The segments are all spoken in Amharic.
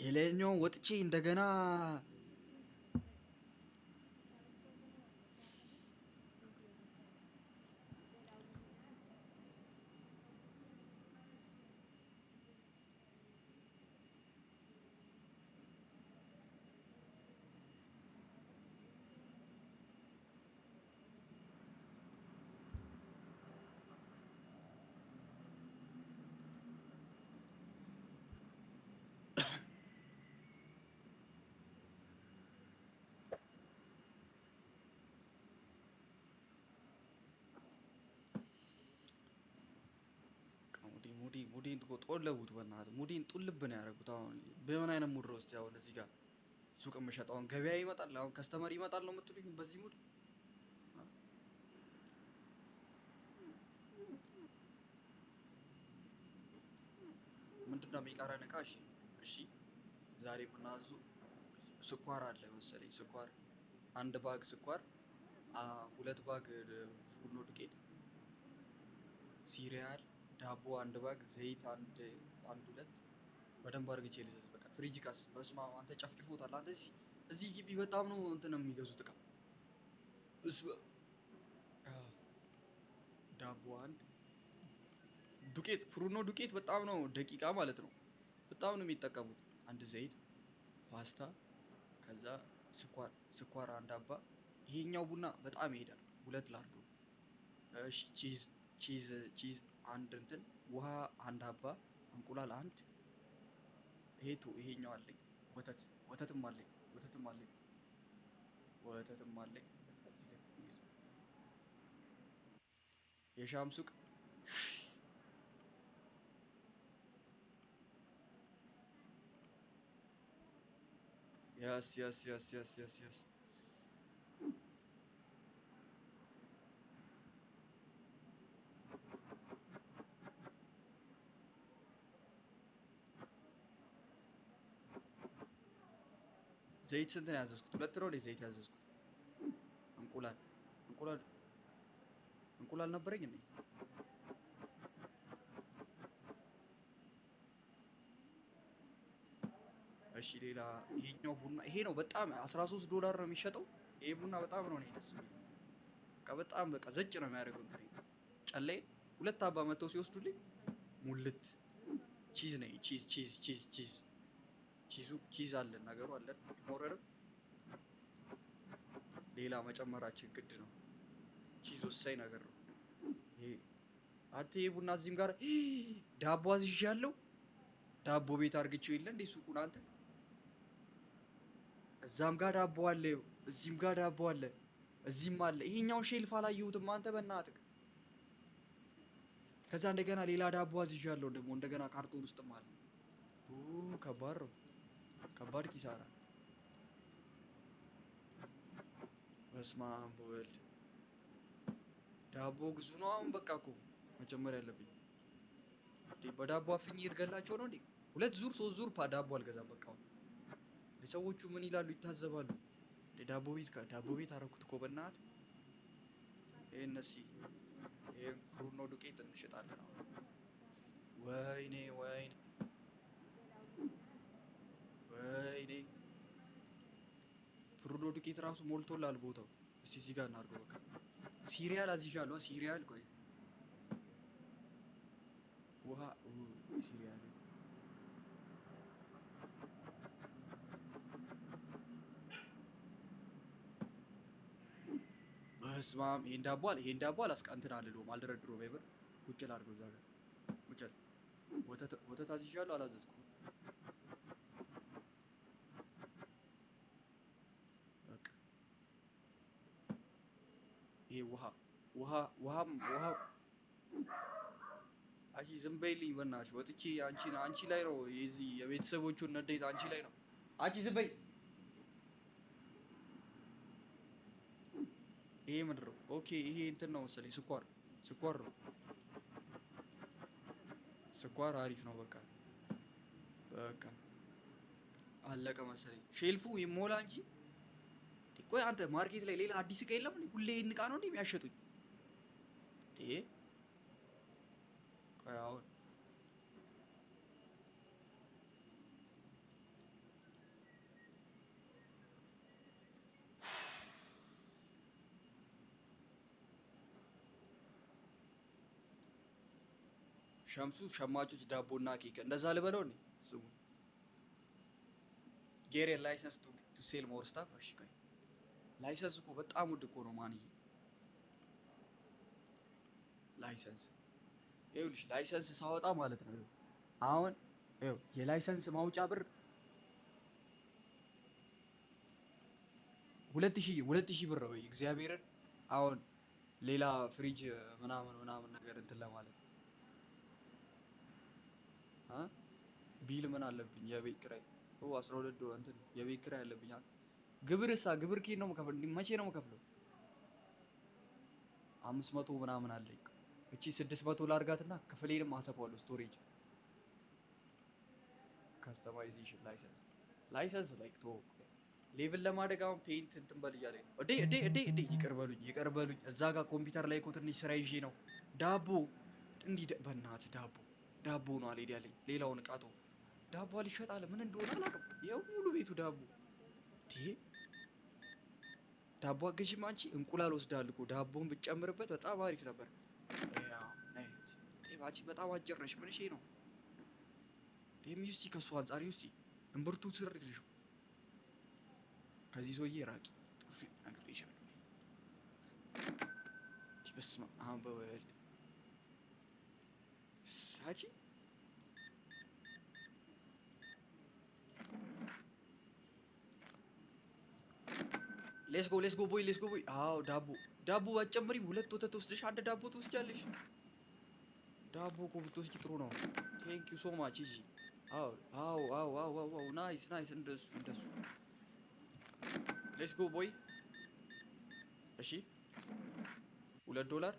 የላይኛውን ወጥቼ እንደገና ሙዲን ጦለቡት። በእናትህ ሙዲን ጡልብ ነው ያደረጉት። አሁን በምን አይነት ሙድ ነው እስቲ? አሁን እዚህ ጋር ሱቅ የምሸጠው አሁን ገበያ ይመጣል፣ አሁን ከስተመር ይመጣል ነው የምትሉኝ? በዚህ ሙድ ምንድን ነው የሚቀረን እቃ? እሺ እሺ፣ ዛሬ የምናዙ ስኳር አለ መሰለኝ። ስኳር አንድ ባግ ስኳር፣ ሁለት ባግ ፉርኖ ዱቄት፣ ሲሪያል ዳቦ አንድ ባግ፣ ዘይት አንድ ሁለት። በደንብ አድርግቼ ልዘዝ። በቃ ፍሪጅ ቃስ በስማ አንተ ጨፍጭፎታል። አንተ እዚህ ግቢ በጣም ነው እንትን የሚገዙት እቃ። ዳቦ አንድ፣ ዱቄት ፍሩኖ ዱቄት በጣም ነው ደቂቃ ማለት ነው በጣም ነው የሚጠቀሙት። አንድ ዘይት፣ ፓስታ፣ ከዛ ስኳር አንድ አባ። ይሄኛው ቡና በጣም ይሄዳል። ሁለት ላድርገው። እሺ ቺዝ አንድ እንትን፣ ውሃ አንድ አባ፣ እንቁላል አንድ። ይሄኛው አለኝ። ወተትም አለኝ። የሻም ሱቅ ያስ ዘይት ስንት ነው ያዘዝኩት? ሁለት ነው ዘይት ያዘዝኩት። እንቁላል ነበረኝ እንዴ? እሺ ሌላ ይሄኛው ቡና ይሄ ነው በጣም $13 ነው የሚሸጠው። ይሄ ቡና በጣም ነው ደስ የሚለው። በቃ ዘጭ ነው የሚያደርገው። እንትን ጨላይ ሁለት አባ መተው ሲወስዱልኝ ሙልት ቺዝ ነው። ቺዝ አለን ነገሩ አለን። ሞረርም ሌላ መጨመራችን ግድ ነው። ቺዝ ወሳኝ ነገር ነው። ይሄ አንተ ይሄ ቡና እዚህም ጋር ዳቦ አዝዣለሁ። ዳቦ ቤት አርግቼው የለ እንዴ ሱቁን አንተ። እዛም ጋር ዳቦ አለ፣ እዚህም ጋር ዳቦ አለ፣ እዚህም አለ። ይሄኛውን ሼልፍ አላየሁትም አንተ በእናትህ። ከዛ እንደገና ሌላ ዳቦ አዝዣለሁ ደግሞ እንደገና ካርቶን ውስጥም አለ። ከባድ ነው። ከባድ ኪሳራ። በስመ አብ ወልድ። ዳቦ ግዙ ነው አሁን። በቃ እኮ መጨመር ያለብኝ በዳቦ አፍኜ ይርገላቸው ነው እንዴ? 2 ዙር 3 ዙር ዳቦ አልገዛም። በቃ ሰዎቹ ምን ይላሉ? ይታዘባሉ። ዳቦ ቤት አደረኩት እኮ በእናትህ። ይሄን ፍሩኖ ዱቄት እንሸጣለን አሁን። ወይኔ ፍሩኖ ዱቄት ራሱ ሞልቶላል ቦታው። እስቲ እዚህ ጋር እናድርገው። በቃ ሲሪያል አዝዣለሁ። ሲሪያል ቆይ ውሃ ሲሪያል በስመ አብ። ይሄን ዳቦ አላስቀንትን አልለውም፣ አልደረድረውም። አይበር ቁጭ ላድርገው እዛ ጋር ቁጭ። ወተት አዝዣለሁ አላዘዝኩም። በቃ ይሄ ውሃ አንቺ ዝም በይልኝ በእናትሽ። ወጥቼ አንቺ ላይ ነው የዚህ የቤተሰቦቹን ንዴት አንቺ ላይ ነው። አንቺ ዝም በይ። ይሄ ምንድን ነው? ኦኬ ይሄ እንትን ነው መሰለኝ ስኳር ነው። ስኳር አሪፍ ነው። በቃ አለቀ መሰለኝ። ሼልፉ ይሞላ እንጂ። ቆይ አንተ ማርኬት ላይ ሌላ አዲስ እቃ የለም? ሁሌ ይሄን እቃ ነው እንዴ የሚያሸጡኝ? ቆይ አሁን ሸምሱ ሸማቾች ዳቦና ኬክ እንደዛ ልበለው እንዴ? ስሙ ጌሬ ላይሰንስ ቱ ሴል ሞር ስታፍ። እሺ ቆይ ላይሰንስ እኮ በጣም ውድ እኮ ነው ማንዬ። ላይሰንስ ይኸውልሽ፣ ላይሰንስ ሳወጣ ማለት ነው አሁን ይኸው የላይሰንስ ማውጫ ብር 2000 ብር ነው እግዚአብሔርን። አሁን ሌላ ፍሪጅ ምናምን ነገር እንትን ለማለት ቢል ምን አለብኝ? የቤት ኪራይ 12 እንትን የቤት ኪራይ አለብኝ። ግብርሳ ግብር ኪን ነው የምከፍለው። መቼ ነው የምከፍለው? 500 ምናምን አለኝ። እቺ 600 ላርጋትና ክፍሌንም አሰፋዋለሁ። ስቶሬጅ ካስተማይዜሽን ላይሰንስ ላይክ ቶ ሌቭል ለማደግ አሁን ፔይንት እንትን በል እያለኝ ነው። እዴ ይቅር በሉኝ። እዛ ጋር ኮምፒውተር ላይ እኮ ትንሽ ስራ ይዤ ነው። ዳቦ እንዲህ በእናትህ ዳቦ ነው አልሄድ ያለኝ። ሌላውን እቃቶ ዳቦ አልሸጣለ ምን እንደሆነ አላውቅም። ይኸው ሙሉ ቤቱ ዳቦ። ዳቦ አገዥም አንቺ? እንቁላል ወስዳለሁ እኮ ዳቦን ብትጨምርበት በጣም አሪፍ ነበር። አንቺ በጣም አጭር ምን እሺ ነው ደሚውስቲ ከሱ አንጻር ይውስቲ እምብርቱ ስር ልጅ ከዚህ ሰውዬ ራቂ ነግሬሻለሁ። በስመ አብ ወወልድ ሳቺ ሌትስ ጎ ቦይ። አዎ ዳቦ አጨምሪም። 2 ወተት ወስደሽ 1 ዳቦ ትወስጃለሽ። ዳቦ እኮ ብትወስጂ ጥሩ ነው። ቴንክ ዩ ሶ ማች። እሺ አዎ ናይስ እንደሱ ሌትስ ጎ ቦይ። እሺ $2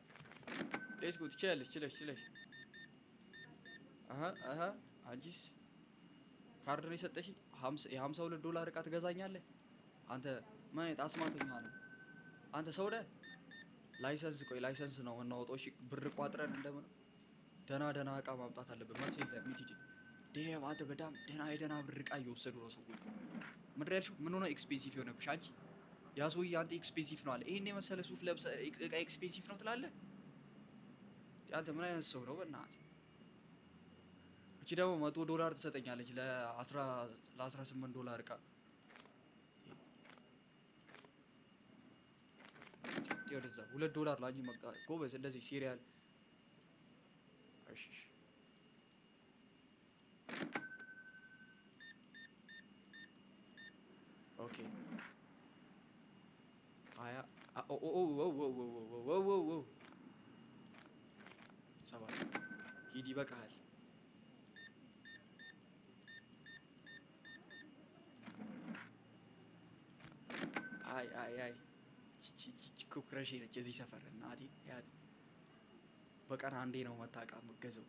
ሌትስ ጎ። ትችያለሽ። አንቺስ ካርድ ነው የሰጠሽኝ? $52 እቃ ትገዛኛለህ አንተ? ምን አይነት አስማተኛ ነው አንተ ሰው ነህ? ላይሰንስ ነው እናወጣው። እሺ ብር ቋጥረን እንደምን ደና እቃ ማምጣት አለብን። ማለት ደም አንተ በጣም ደና ብር እቃ እየወሰዱ ነው ሰዎች። ምንድን ያልሽው? ምን ሆነ ኤክስፔንሲቭ የሆነብሽ አንቺ? ያ ሰውዬ አንተ ኤክስፔንሲቭ ነው አለ። ይሄን የመሰለ ሱፍ ለብሰህ እቃ ኤክስፔንሲቭ ነው ትላለህ? አንተ ምን አይነት ሰው ነው በእናትህ? እቺ ደግሞ $100 ትሰጠኛለች ለ$18 እቃ። ወደዛ $2 ላንጂ መቃ ጎበዝ። እንደዚህ ሲሪያል እሺ ኦኬ አያ ሰባት ሂድ ይበቃሃል። አይ ኩክረሽ ነች እዚህ ሰፈር እናቴ። ያት በቀን አንዴ ነው መታቃ የምትገዛው።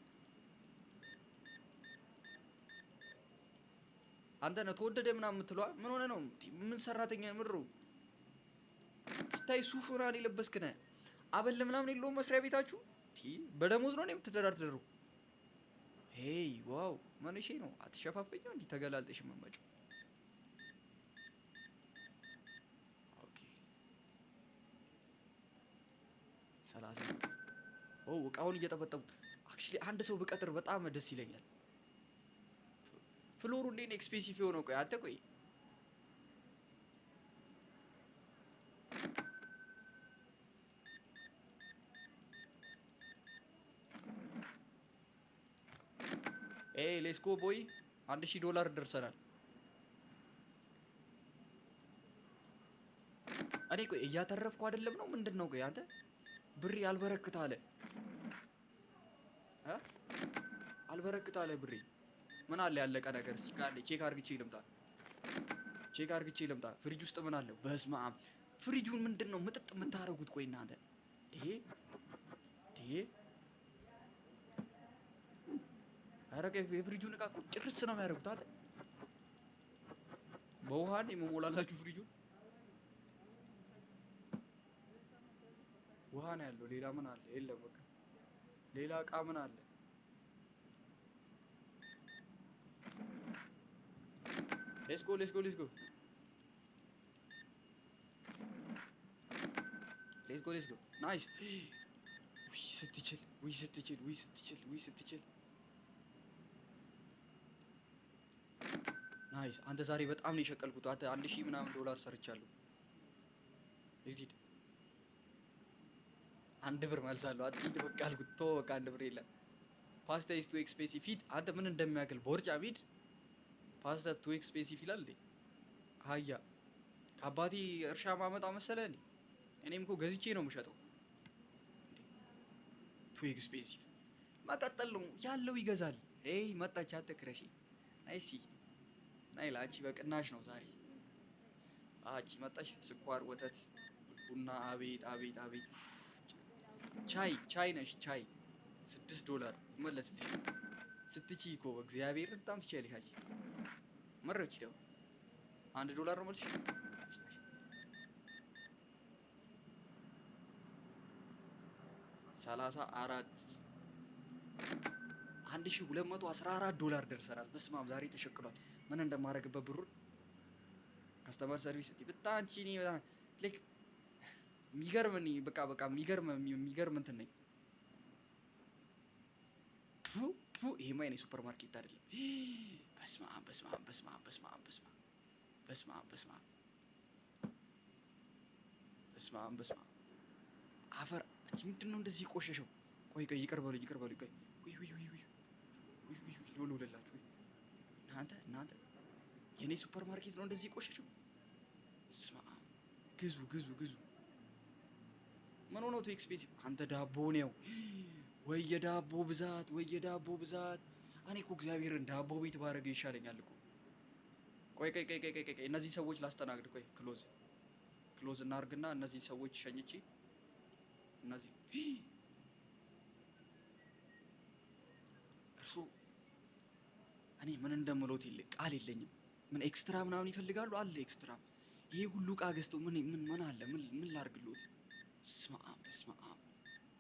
አንተ ነህ ተወደደ ምናምን የምትለዋ? ምን ሆነ ነው? ምን ሰራተኛ ምሩ ስታይ ሱፍ ምናምን የለበስክ ነህ። አበል ምናምን የለውም መስሪያ ቤታችሁ? በደሞዝ ነው የምትደራደሩ? ሄይ ዋው ማለሽ ነው። አትሸፋፈኝ እንዴ ተገላልጠሽ መመጩ። ኦኬ 30 እቃውን እየጠበጠቡ አክቹሊ አንድ ሰው ብቀጥር በጣም ደስ ይለኛል። ፍሎሩ እንዴት ነው ኤክስፔንሲቭ የሆነው? ቆይ አንተ ቆይ ሌትስ ጎ ቦይ። $1000 ደርሰናል። እኔ ቆይ እያተረፍኩ አይደለም ነው ምንድን ነው? ቆይ አንተ ብሬ አልበረክት አለ አልበረክት አለ ብሬ። ምን አለ ያለቀ ነገር? እስኪ ካለ ቼክ አርግቼ ልምጣ። ፍሪጅ ውስጥ ምን አለው? በስመ አብ ፍሪጁን ምንድን ነው ምጥጥ የምታረጉት? ቆይ እናንተ ኧረ የፍሪጁን እቃ ጭርስ ነው የሚያደርጉት። አንተ በውሃ ነው የምሞላላችሁ ፍሪጁን? ውሃ ነው ያለው። ሌላ ምን አለ? የለም በቃ ሌላ እቃ ምን አለ? ሌትስ ጎ ናይስ። ስትችል ናይስ። አንተ ዛሬ በጣም ነው የሸቀልኩት። አንተ 1000 ምናምን ዶላር ሰርቻለሁ። ሂድ አንድ ብር መልሳለሁ። አትሂድ በቃ አልኩት። ተው በቃ አንድ ብር የለም። ፓስታ ኢዝ ቱ ኤክስፔንሲቭ። ሂድ አንተ ምን እንደሚያክል ቦርጫም ሂድ። ፓስታ ቱ ኤክስፔንሲቭ ይላል እንዴ? አህያ ከአባቴ እርሻ ማመጣ መሰለህ እንዴ? እኔም እኮ ገዝቼ ነው የምሸጠው። ቱ ኤክስፔንሲቭ መቀጠል ነው ያለው ይገዛል። ኤይ መጣች አትክረሺ። ናይሲ ናይ ለአንቺ በቅናሽ ነው ዛሬ። አንቺ መጣሽ። ስኳር፣ ወተት፣ ቡና። አቤት አቤት አቤት። ቻይ ነሽ ቻይ $6 ይመለስልሽ። ስትቺ እኮ እግዚአብሔር በጣም ትችያለሽ። አንቺ መረች ደግሞ $1 ነው መልሽ። 34 $1214 ደርሰናል። በስመ አብ ዛሬ ተሸክሏል። ምን እንደማደርግበት ብሩን ከስተመር ሰርቪስ በጣም አንቺ እኔ በጣም ላይክ የሚገርም እኔ በቃ የሚገርም እንትን ነኝ። ይሄማ የኔ ሱፐር ማርኬት አይደለም። በስመ አብ አፈር ምንድን ነው እንደዚህ ቆሸሸው? ቆይ ይቅር በሉኝ። ቆይ ልውልላችሁ። እናንተ የኔ ሱፐር ማርኬት ነው እንደዚህ ቆሸሸው? ግዙ። ምን ሆነው ቱ ኤክስፔንሲቭ? አንተ ዳቦ ነው ወይ የዳቦ ብዛት። እኔ እኮ እግዚአብሔርን ዳቦ ቤት ባረገ ይሻለኛል እኮ። ቆይ እነዚህ ሰዎች ላስተናግድ። ቆይ ክሎዝ እናርግና እነዚህ ሰዎች ሸኝቼ እነዚህ እርሱ እኔ ምን እንደምሎት ቃል የለኝም። ምን ኤክስትራ ምናምን ይፈልጋሉ አለ ኤክስትራ። ይሄ ሁሉ እቃ ገዝተው ምን አለ ምን ላርግሎት? በስመ አብ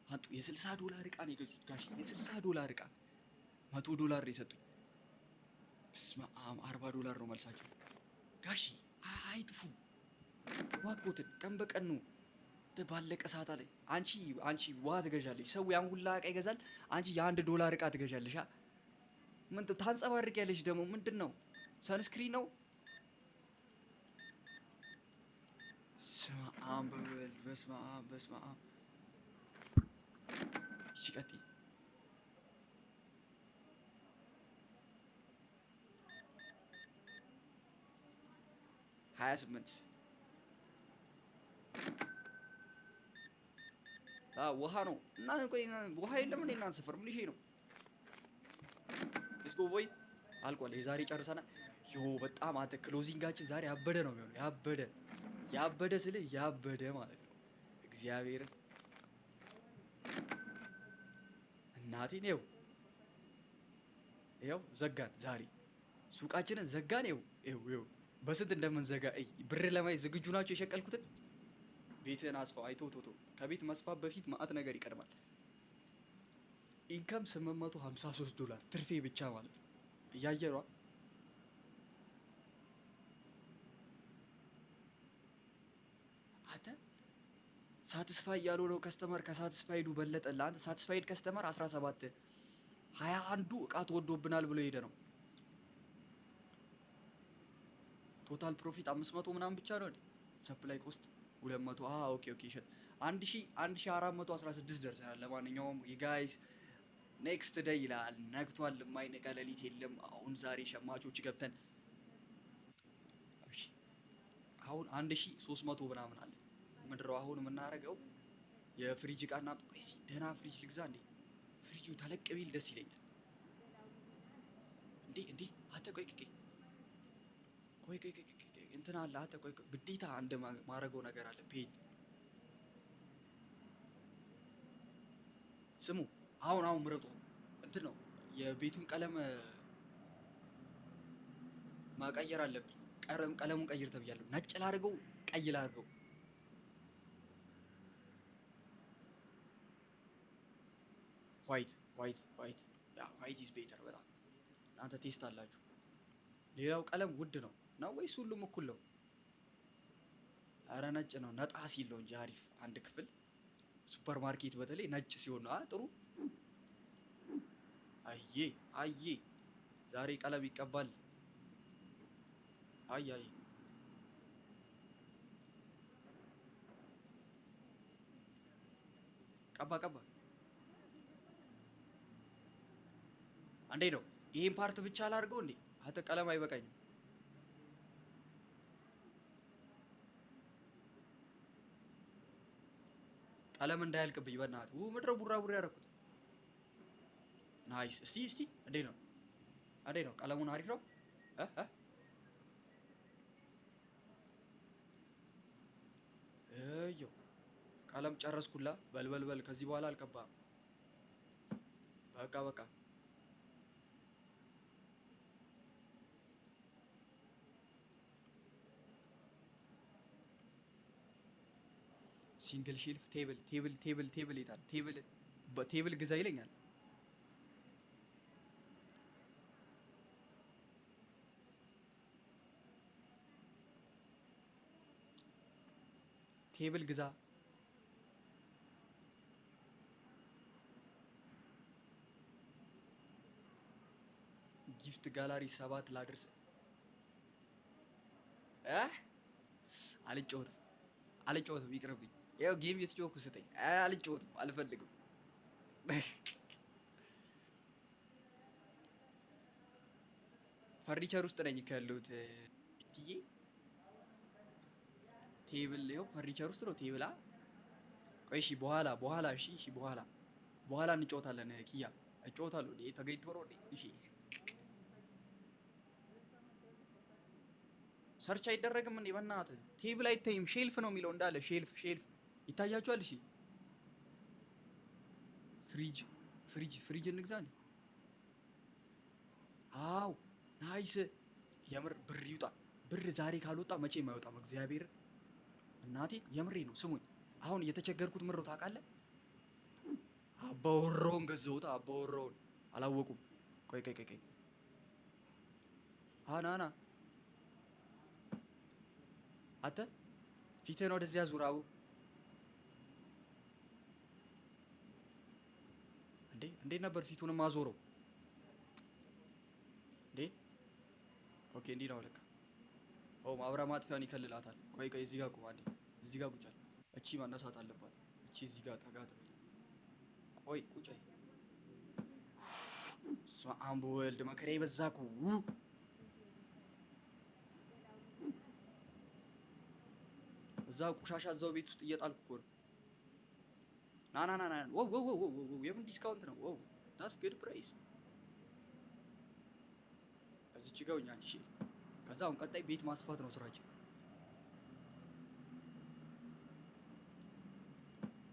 አንቱ $60 እቃ ነው የገዙት ጋሽ። $60 እቃ $100 ነው የሰጡኝ። በስመ አብ $40 ነው መልሳቸው ጋሽ። አይጥፉ ዋቆትን ቀን በቀን ነው ባለቀ ሰዓት ላይ አንቺ ዋ ትገዣለሽ። ሰው ያን ሁላ እቃ ይገዛል። አንቺ $1 እቃ ትገዣለሽ። ምን ታንጸባርቂያለሽ ደግሞ? ምንድን ነው ሰንስክሪን ነው? በስመ አብ ሲቀጥል 28 ውሃ ነው እና ቆይ ውሃ የለም እንዴ እናንተ ሰፈር? ምን ይሄ ነው? እስኮ ቦይ አልቋል። የዛሬ ጨርሰናል። በጣም አንተ ክሎዚንጋችን ዛሬ ያበደ ነው የሚሆነው። ያበደ ስልህ ያበደ ማለት ነው። እግዚአብሔርን እናቴን ይኸው ዘጋን። ዛሬ ሱቃችንን ዘጋን። ይኸው በስንት እንደምንዘጋ ብር ለማየት ዝግጁ ናቸው። የሸቀልኩትን ቤትህን አስፋው። አይቶ ከቤት መስፋት በፊት ማአት ነገር ይቀድማል። ኢንከም $853 ትርፌ ብቻ ማለት ነው። እያየሯ አንተ ሳቲስፋይ ያልሆነው ከስተመር ከሳቲስፋይዱ በለጠ። ለአንተ ሳቲስፋይድ ከስተመር 17 21ዱ እቃ ተወዶብናል ብሎ ሄደ ነው። ቶታል ፕሮፊት 500 ምናምን ብቻ ነው። ሰፕላይ ኮስት 200 ኦኬ ይሸጥ 1416 ደርሰናል። ለማንኛውም ጋይስ ኔክስት ዴይ ይላል። ነግቷል። የማይነጋ ሌሊት የለም። አሁን ዛሬ ሸማቾች ገብተን አሁን 1300 ምናምን አለ። ምንድነው አሁን የምናደርገው? የፍሪጅ እቃና ቆይሲ ደህና ፍሪጅ ልግዛ እንዴ? ፍሪጁ ተለቅ ቢል ደስ ይለኛል። እንዴ አተ ቆይ እንትን አለ። አተ ቆይ ግዴታ አንድ ማረገው ነገር አለ። ፔንት ስሙ። አሁን ምረጡ። እንትን ነው የቤቱን ቀለም ማቀየር አለብኝ። ቀለሙን ቀይር ተብያለሁ። ነጭ ላድርገው ቀይ ላድርገው? ዋይት ያ ዋይት ኢዝ ቤተር በጣም። እናንተ ቴስት አላችሁ። ሌላው ቀለም ውድ ነው ወይስ ሁሉም እኩል ነው? አረ ነጭ ነው ነጣ ሲል ነው እንጂ አሪፍ። አንድ ክፍል ሱፐር ማርኬት በተለይ ነጭ ሲሆን ጥሩ። አየ አየ ዛሬ ቀለም ይቀባል። አይ አይ ቀባ ቀባ። አንዴ ነው ይሄን ፓርት ብቻ ላድርገው እንዴ? አተ ቀለም አይበቃኝም። ቀለም እንዳያልቅብኝ በእናትህ። ምድረ ቡራ ቡራ ያደረኩት። ናይስ። እስቲ እንዴት ነው? እንዴት ነው? ቀለሙን አሪፍ ነው? እዮ ቀለም ጨረስኩላ። በልበልበል ከዚህ በኋላ አልቀባም። በቃ በቃ ሲንግል ሼልፍ ቴብል ይታል። ቴብል ግዛ ይለኛል። ቴብል ግዛ። ጊፍት ጋላሪ 7 ላድርስ። አልጫወትም ይቅርብኝ። ያው ጌም የተጫወኩ ስጠኝ። አልጫወትም አልፈልግም። ፈርኒቸር ውስጥ ነኝ ካለሁት ብትዬ ቴብል ይኸው ፈርኒቸር ውስጥ ነው ቴብላ። ቆይ እሺ በኋላ እሺ በኋላ እንጫወታለን። ኪያ እጫወታለሁ እንዴ ተገኝቶ ነው እንዴ? እሺ ሰርች አይደረግም እንዴ? በእናትህ ቴብል አይታይም። ሼልፍ ነው የሚለው እንዳለ ሼልፍ ይታያችኋል። እሺ ፍሪጅ እንግዛ እንዴ? አው ናይስ። የምር ብር ይውጣ። ብር ዛሬ ካልወጣ መቼም አይወጣም። እግዚአብሔር እናቴ የምሬ ነው። ስሙኝ አሁን እየተቸገርኩት ምሮ ታውቃለህ? አባወራውን ገዘውታ። አባወራውን አላወቁም። ቆይ ና አተ ፊትህን ወደዚያ ዙር። አቡ እንዴ ነበር ፊቱንም አዞረው እንዴ? ኦኬ እንዲህ ነው ለካ። ማብሪያ ማጥፊያን ይከልላታል። ቆይ እዚህ ጋር ቁም። አንዴ እዚህ ጋር ቁጭ። እቺ ማነሳት አለባት። እቺ እዚህ ጋር ጠጋ ትበል። ቆይ ቁጭ። ስማም በወልድ መከራ ይበዛኩ። እዛው ቆሻሻ እዛው ቤት ውስጥ እየጣልኩ እኮ ነው። ና የምን ዲስካውንት ነው? that's good price። እዚች ጋር እኛ አንቺ ከዛ አሁን ቀጣይ ቤት ማስፋት ነው ስራችን።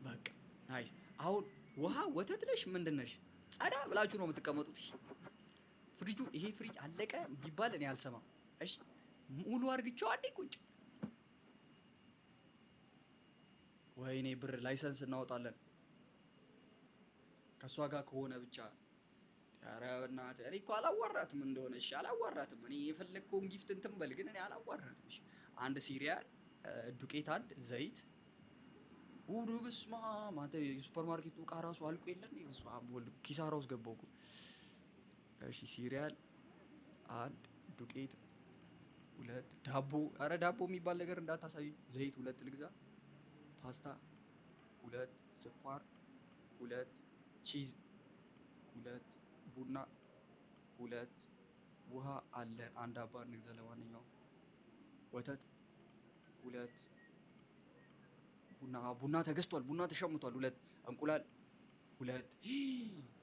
በቃ ናይስ። አሁን ውሃ ወተት ነሽ ምንድን ነሽ? ጸዳ ብላችሁ ነው የምትቀመጡት። ይሄ ፍሪጅ አለቀ ቢባል እኔ አልሰማም። እሺ ሙሉ አርግቼው አንዴ ቁጭ። ወይኔ ብር ላይሰንስ እናወጣለን ከሷ ጋር ከሆነ ብቻ። ኧረ በእናትህ እኔ እኮ አላዋራትም እንደሆነ። እሺ አላዋራትም። እኔ የፈለግከውን ጊፍት እንትን በል፣ ግን እኔ አላዋራትም። እሺ አንድ ሲሪያል፣ ዱቄት፣ አንድ ዘይት። በስመ አብ አንተ የሱፐር ማርኬቱ ዕቃ ራሱ አልቆ የለን። በስመ አብ ወልድ ኪሳራ ውስጥ ገባሁ እኮ። እሺ ሲሪያል አንድ፣ ዱቄት ሁለት፣ ዳቦ። ኧረ ዳቦ የሚባል ነገር እንዳታሳይ። ዘይት ሁለት ልግዛ፣ ፓስታ ሁለት፣ ስኳር ሁለት፣ ቺዝ ሁለት፣ ቡና ሁለት፣ ውሃ አለን አንድ አባ እንግዛ። ለማንኛውም ወተት ሁለት፣ ቡና ተገዝቷል። ቡና ተሸምቷል። ሁለት እንቁላል ሁለት።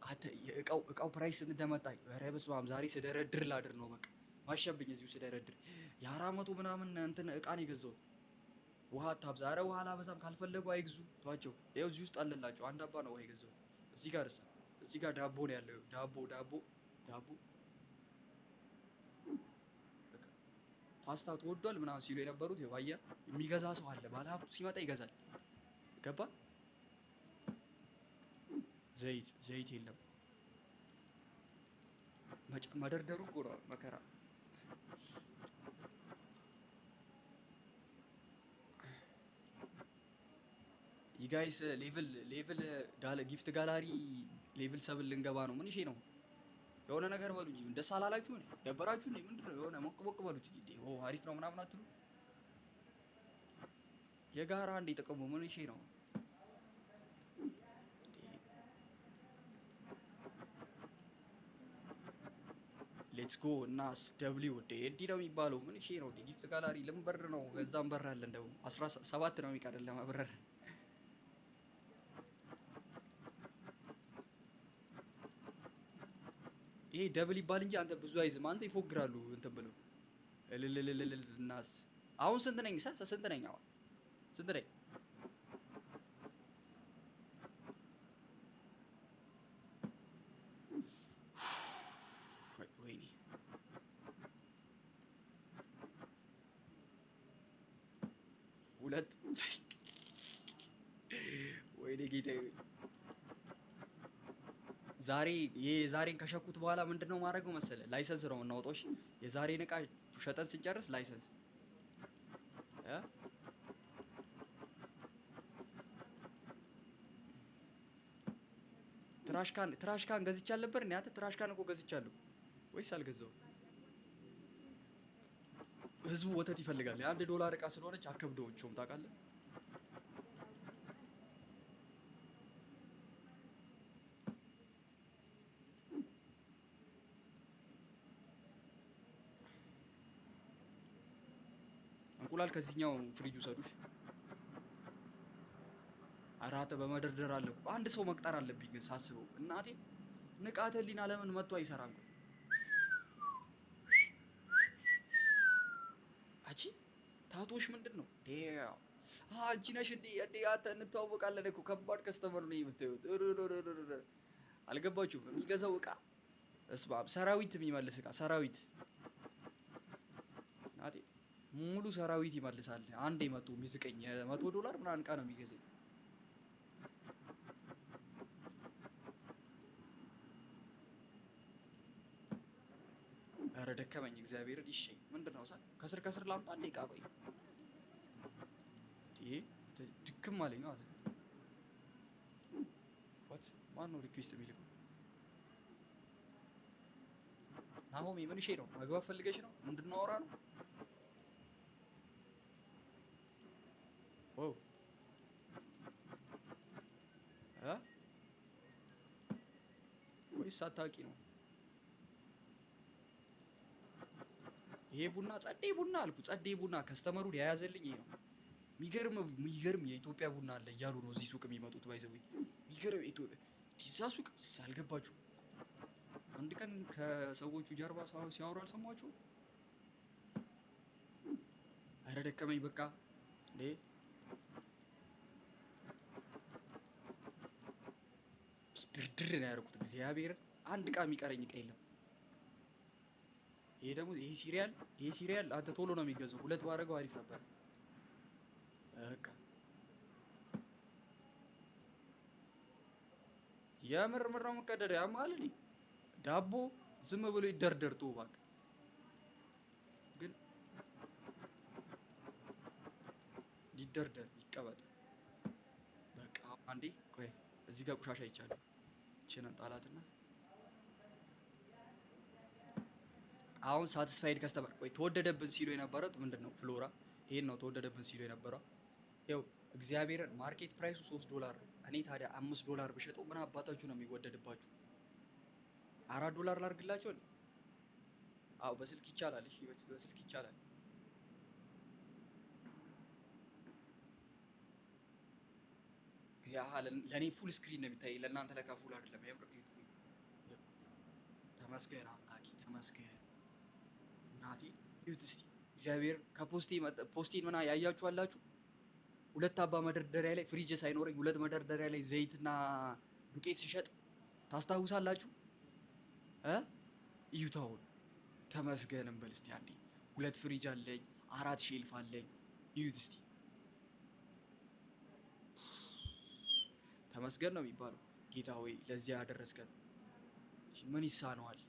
አተ የእቃው ፕራይስ እንደመጣ። ኧረ በስመ አብ ዛሬ ስደረድር ላድር ነው በቃ። ማሸብኝ እዚሁ ስደረድር የ400 ምናምን እንትን እቃ ነው የገዛሁት። ውሃ አታብዛ። ኧረ ውሃ አላበዛም። ካልፈለጉ አይግዙ ተዋቸው። ይኸው እዚህ ውስጥ አለላቸው። አንድ አባ ነው ውሃ የገዛሁት። እዚህ ጋር ዳቦ ነው ያለው። ዳቦ ፓስታ ተወዷል ምናምን ሲሉ የነበሩት ባያ የሚገዛ ሰው አለ። ባለሀብቱ ሲመጣ ይገዛል። ገባ። ዘይት የለም። መደርደሩ እኮ ነው መከራ። ይጋይስ ሌቭል ጊፍት ጋላሪ ሌቭል 7 ልንገባ ነው። ምን ነው? የሆነ ነገር በሉ እንጂ ደስ አላላችሁ ነው? ደበራችሁ ነው? ምንድነው? የሆነ ሞቅ ሞቅ በሉት እንጂ አሪፍ ነው ምናምን አትሉ? የጋራ እንደ ጥቅሙ ምን ነው? ሌትስ ጎ እናስ ደብሊው ዴዲ ነው የሚባለው። ምን ነው? ጊፍት ጋላሪ ልንበር ነው። ከዛም በራለን ደግሞ 17 ነው የሚቀርልን ለማብረር። ይሄ ደብል ይባል እንጂ አንተ ብዙ አይዝም። አንተ ይፎግራሉ እንትን ብለው እልልልልል እናስ አሁን ስንት ነኝ? ስንት ነኝ? አሁን ስንት ነኝ? ወይኔ ሁለት ወይኔ ጌታዬ። የዛሬን ከሸኩት በኋላ ምንድነው ማድረገው መሰለ? ላይሰንስ ነው የምናወጣው። እሺ የዛሬን እቃ ሸጠን ስንጨርስ ላይሰንስ ትራሽካን ገዝቻል ነበር። እኔ አንተ ትራሽካን እኮ ገዝቻለሁ ወይስ አልገዛውም? ህዝቡ ወተት ይፈልጋል። $1 እቃ ስለሆነች አከብደውቸውም ታውቃለህ። እንቁላል ከዚህኛው ፍሪጅ ውሰዱሽ። አራተ በመደርደር አለ። አንድ ሰው መቅጠር አለብኝ ግን ሳስበው እናቴ ንቃተ ህሊና ለምን መጥቶ አይሰራም? አቺ ታቶሽ ምንድነው? አንቺ ነሽ እንዴ? አንተ እንተዋወቃለን እኮ ከባድ ከስተመር ነው የምታዩት። አልገባችሁም? የሚገዛው እቃ እስባብ ሰራዊት የሚመልስ እቃ ሰራዊት ናቴ ሙሉ ሰራዊት ይመልሳል። አንዴ መቶ የሚዝቀኝ $100 ምናምን እቃ ነው የሚገዛኝ። ኧረ ደከመኝ እግዚአብሔርን። ይሽ ምንድነው ሳ ከስር ላምጣ እንዴ እቃ? ቆይ ድክም አለኝ አለ። ዋት ማን ነው ሪኩዌስት የሚልከው? ናሆሚ ምን ነው? መግባት ፈልገሽ ነው? እንድናወራ ነው? ኦ ወይስ አታውቂ ነው? ይሄ ቡና ጸዴ ቡና አልኩ። ጸዴ ቡና ከስተመሩን የያዘልኝ ይሄ ነው። የሚገርም የኢትዮጵያ ቡና አለ እያሉ ነው እዚህ ሱቅ የሚመጡት። ባይዘው የሚገርም ኢትዮጵያ ዲዛ ሱቅ አልገባችሁ? አንድ ቀን ከሰዎቹ ጀርባ ሲያወሩ አልሰማችሁ? አረ ደከመኝ በቃ እንዴ። ድርድር ነው ያደረኩት እግዚአብሔርን። አንድ እቃ የሚቀረኝ እቃ የለም። ይሄ ደግሞ ይሄ ሲሪያል አንተ ቶሎ ነው የሚገዛው። 2 ባረገው አሪፍ ነበር። በቃ የምር ነው መቀደደ ያማል። ዳቦ ዝም ብሎ ይደርደርጡ እባክህ። ግን ሊደርደር ይቀበጥ በቃ። አንዴ ቆይ እዚህ ጋር ቆሻሻ ይቻላል። እቺን ጣላትና አሁን ሳቲስፋይድ ከስተመር። ቆይ ተወደደብን ሲሉ የነበረው ምንድነው? ፍሎራ ይሄን ነው ተወደደብን ሲሉ የነበረው። ያው እግዚአብሔርን ማርኬት ፕራይሱ $3 ነው። እኔ ታዲያ $5 ብሸጠው ምን አባታችሁ ነው የሚወደድባችሁ? $4 ላድርግላቸው ነው? አዎ በስልክ ይቻላል። እሺ በስልክ ይቻላል። ለእኔ ፉል ስክሪን ነው የሚታይ፣ ለእናንተ ለካ ፉል አይደለም። ተመስገን አምላኬ ተመስገን። እናቴ ይሁት እስቲ እግዚአብሔር ከፖስቴን ምና ያያችኋላችሁ። 2 አባ መደርደሪያ ላይ ፍሪጅ ሳይኖረኝ 2 መደርደሪያ ላይ ዘይትና ዱቄት ሲሸጥ ታስታውሳላችሁ? እዩታውን ተመስገን እንበል እስቲ አንዴ። 2 ፍሪጅ አለኝ፣ 4 ሼልፍ አለኝ። እዩት እስቲ ተመስገን ነው የሚባለው። ጌታ ሆይ ለዚያ ያደረስከን ምን ይሳነዋል?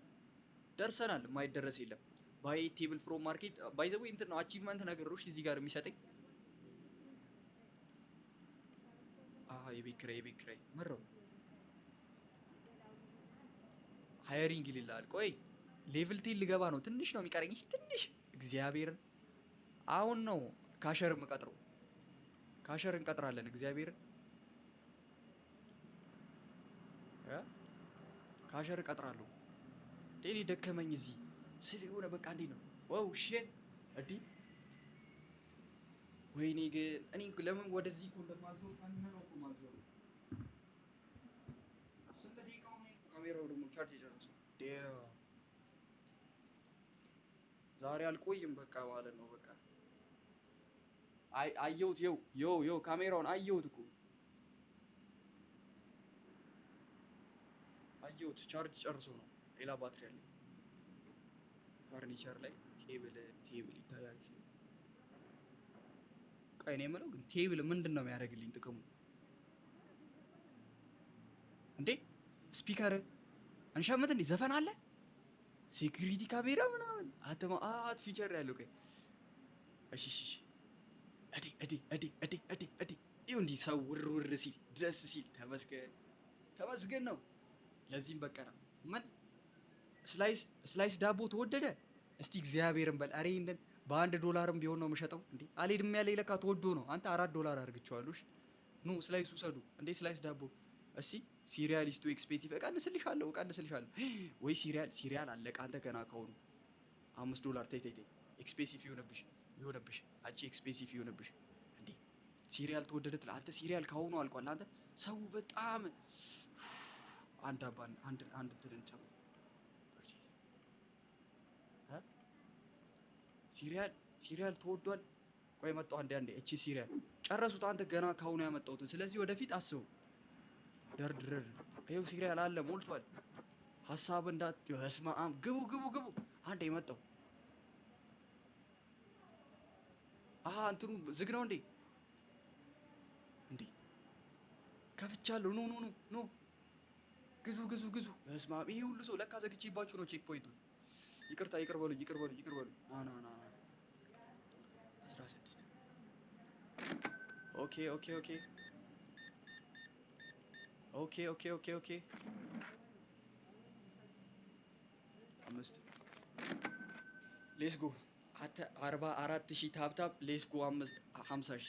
ደርሰናል። የማይደረስ የለም። ባይ ቴብል ፍሮም ማርኬት ባይ ዘ ወይ እንትን ነው አቺቭመንት ነገር ነው እዚህ ጋር የሚሰጠኝ የቤት ኪራይ ምረው ሃየሪንግ ይልላል። ቆይ ሌቭል 10 ልገባ ነው። ትንሽ ነው የሚቀረኝ። ትንሽ እግዚአብሔርን አሁን ነው ካሸር የምቀጥረው። ካሸር እንቀጥራለን። እግዚአብሔርን ካሸር እቀጥራለሁ። ዴሊ ደከመኝ እዚህ ስለሆነ በቃ እንዴት ነው ዋው ሺት እዲ ወይኔ ግን እኔ ለምን ወደዚህ እኮ እንደማልዞር ካንተ ነው እኮ ማልዞር። ስንት ደቂቃው ነው ካሜራው ደግሞ ቻርጅ የጨረሰው? ዛሬ አልቆይም በቃ ማለት ነው። በቃ አየሁት። ይኸው ካሜራውን አየሁት እኮ አየሁት። ቻርጅ ጨርሶ ነው። ሌላ ባትሪ አለ። ፈርኒቸር ላይ ቴብል ይታያል። ቆይ እኔ የምለው ግን ቴብል ምንድን ነው የሚያደርግልኝ ጥቅሙ እንዴ? ስፒከር እንሸምት እንዴ? ዘፈን አለ፣ ሴኩሪቲ ካሜራ ምናምን አት ፊቸር ያለው። ቆይ እሺ እዲ ይኸው እንዲህ ሰው ውር ሲል ድረስ ሲል ተመስገን ነው። ለዚህም በቀና ምን ስላይስ ዳቦ ተወደደ። እስቲ እግዚአብሔርን በል። አሬ እንደን $1 ቢሆን ነው የምሸጠው እንዴ? አልሄድም ያለ ለካ ተወዶ ነው። አንተ $4 አድርግቼዋለሁ። እሺ ኑ ስላይስ ውሰዱ እንዴ? ስላይስ ዳቦ እሺ። ሲሪያሊስቱ ኤክስፔንሲቭ እቀንስልሻለሁ። ወይ ሲሪያል አለቀ። አንተ ገና ከሆኑ $5 ተይ ኤክስፔንሲቭ ይሆነብሽ አንቺ ኤክስፔንሲቭ ይሆነብሽ እንዴ? ሲሪያል ተወደደ ትላለህ አንተ። ሲሪያል ካሁኑ አልቋል። አንተ ሰው በጣም አንድ እንትን ጨምር። ሲሪያል ተወዷል። ቆይ መጣሁ አንዴ እቺ ሲሪያል ጨረሱት። አንተ ገና ካሁኑ ያመጣሁትን። ስለዚህ ወደፊት አስበው። ደርድረር ይኸው ሲሪያል አለ ሞልቷል። ሀሳብ እንዳት በስመአብ ግቡ አንዴ መጣሁ። እንትኑ ዝግ ነው እንዴ? ከፍቻለሁ። ኖ ግዙ። በስመአብ ይሄ ሁሉ ሰው ለካ ዘግቼባችሁ ነው ቼክ ፖይንቱ። ይቅርታ ይቅር በሉኝ። ና 16 ኦኬ 5 ሌትስ ጎ 44,000 ታፕ ሌትስ ጎ 50,000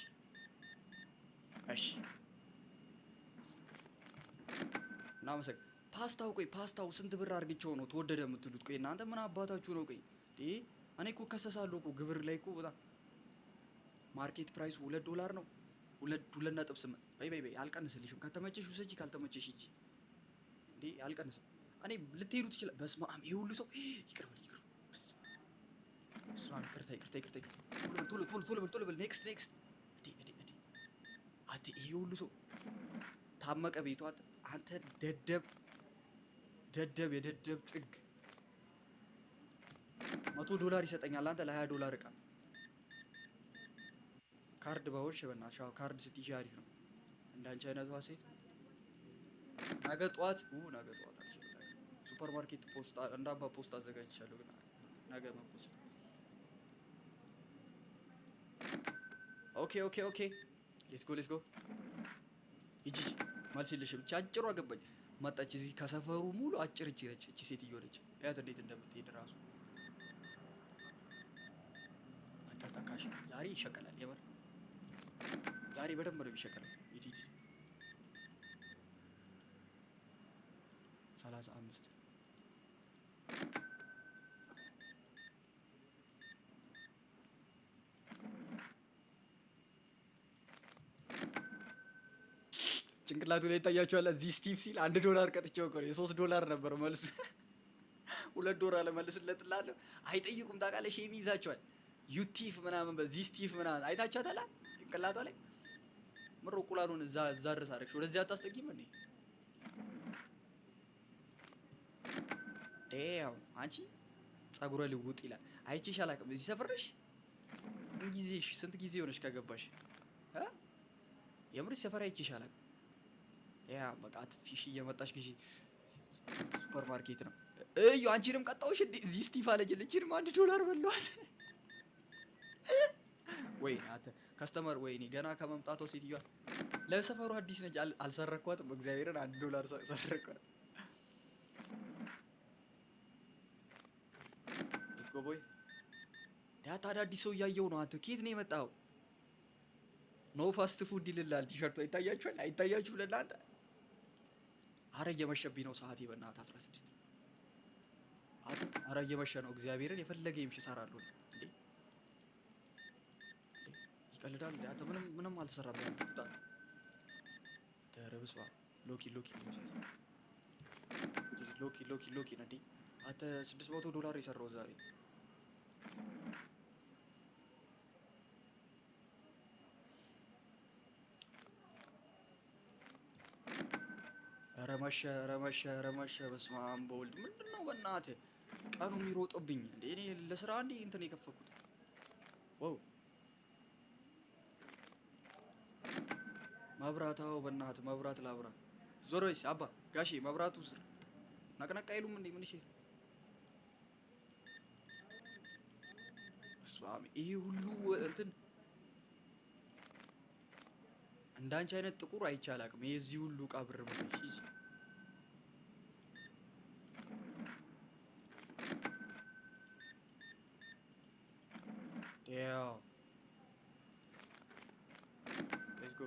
እሺ እናመሰግን። ፓስታው ስንት ብር አድርግቼው ነው ተወደደ የምትሉት? ቆይ እናንተ ምን አባታችሁ ነው? ቆይ እኔ እኮ ከሰሳለሁ እኮ ግብር ላይ እኮ በጣም ማርኬት ፕራይሱ $2 ነው። 2.8 በይ አልቀንስልሽም። ከተመቸሽ ውሰጂ፣ ካልተመቸሽ ሂጂ። እንዴ አልቀንስም። እኔ ልትሄዱ ትችላል። በስመ አብ ይሄ ሁሉ ሰው ይቅር በል። በስመ አብ ይቅርታ። ቶሎ በል ኔክስት አቴ ይሄ ሁሉ ሰው ታመቀ ቤቷ። አንተ ደደብ የደደብ ጥግ $100 ይሰጠኛል። አንተ ለ$20 እቃ ካርድ ባወሽ በእናትሽ ካርድ ስትይዥ አሪፍ ነው። እንዳንቺ አይነቷ ሴት ነገ ጠዋት ሱፐር ማርኬት ፖስታ እንዳባ ፖስታ አዘጋጅቻለሁ። ግን ነገ መፖስት ኦኬ ሌትስ ጎ ሂጂ። መልስ የለሽም። ብቻ አጭሯ ገባኝ መጣች። እዚህ ከሰፈሩ ሙሉ አጭር እቺ ነች። እቺ ሴትዮ ነች። ያት እንዴት እንደምትሄድ ራሱ አታጣቃሽ። ዛሬ ይሸቀላል። የምር ዛሬ በደንብ ነው የሚሸቀለው። ሂጂ 35 ጭንቅላቱ ላይ ይታያችኋል። እዚህ ስቲቭ ሲል $1 ቀጥቼው እኮ ነው። $3 ነበር መልሱ። $2 ለመልስለት እላለሁ። አይጠይቁም ታውቃለህ። ሼም ይዛቸዋል። ዩቲፍ ምናምን በዚህ ስቲቭ ምናምን አይታችኋታል። ጭንቅላቷ ላይ ምሮ ቁላሉን እዛ ድረስ አደረግሽ። ወደዚህ አታስጠጊም እንዴ? ዴው አንቺ ጸጉረ ልውጥ ይላል። አይቼሽ አላውቅም። እዚህ ሰፈርሽ ስንት ጊዜ ሆነሽ ከገባሽ? የምርሽ ሰፈር አይቼሽ አላውቅም። ያ በቃ አትፊሽ እየመጣሽ ግዢ። ሱፐር ማርኬት ነው። አንቺንም ቀጣውሽ እንዴ? እዚህ ስቲቭ አለችልኝም $1 በለዋት። ወይ አንተ ከስተመር ወይኔ ገና ከመምጣቷ ሴትዮዋ ለሰፈሩ አዲስ ነች። አልሰረኳትም። እግዚአብሔርን $1 ሰረኳት። ሌትስ ጎ ቦይ። ዳታ አዳዲስ ሰው እያየው ነው። አንተ ከየት ነው የመጣው? ኖ ፋስት ፉድ ይልላል ቲሸርቱ። ይታያችኋል? አይታያችሁም ለእናንተ? አረ እየመሸብኝ ነው ሰዓቴ በእናትህ 16። አረ እየመሸ ነው። እግዚአብሔርን የፈለገ ይምሽ እሰራለሁ። እንዴ ይቀልዳል እንዴ? አንተ ምንም አልተሰራም። ተረብስ ባ ሎኪ እንዴ አንተ $600 የሰራው ዛሬ። ረመሸ በስመ አብ በወልድ። ምንድነው በእናትህ ቀኑ የሚሮጥብኝ እንዴ? እኔ ለስራ እንዴ እንትን የከፈኩት። ዋው መብራታው በእናትህ መብራት ላብራ። ዞሮይስ አባ ጋሼ መብራቱ ስር ነቅነቅ አይሉም እንዴ? ምን ይሄ በስመ አብ። ይሄ ሁሉ እንትን እንዳንቺ አይነት ጥቁር አይቻል አቅም የዚህ ሁሉ ዕቃ ብር ማለት ያው ሌትስ ጎ።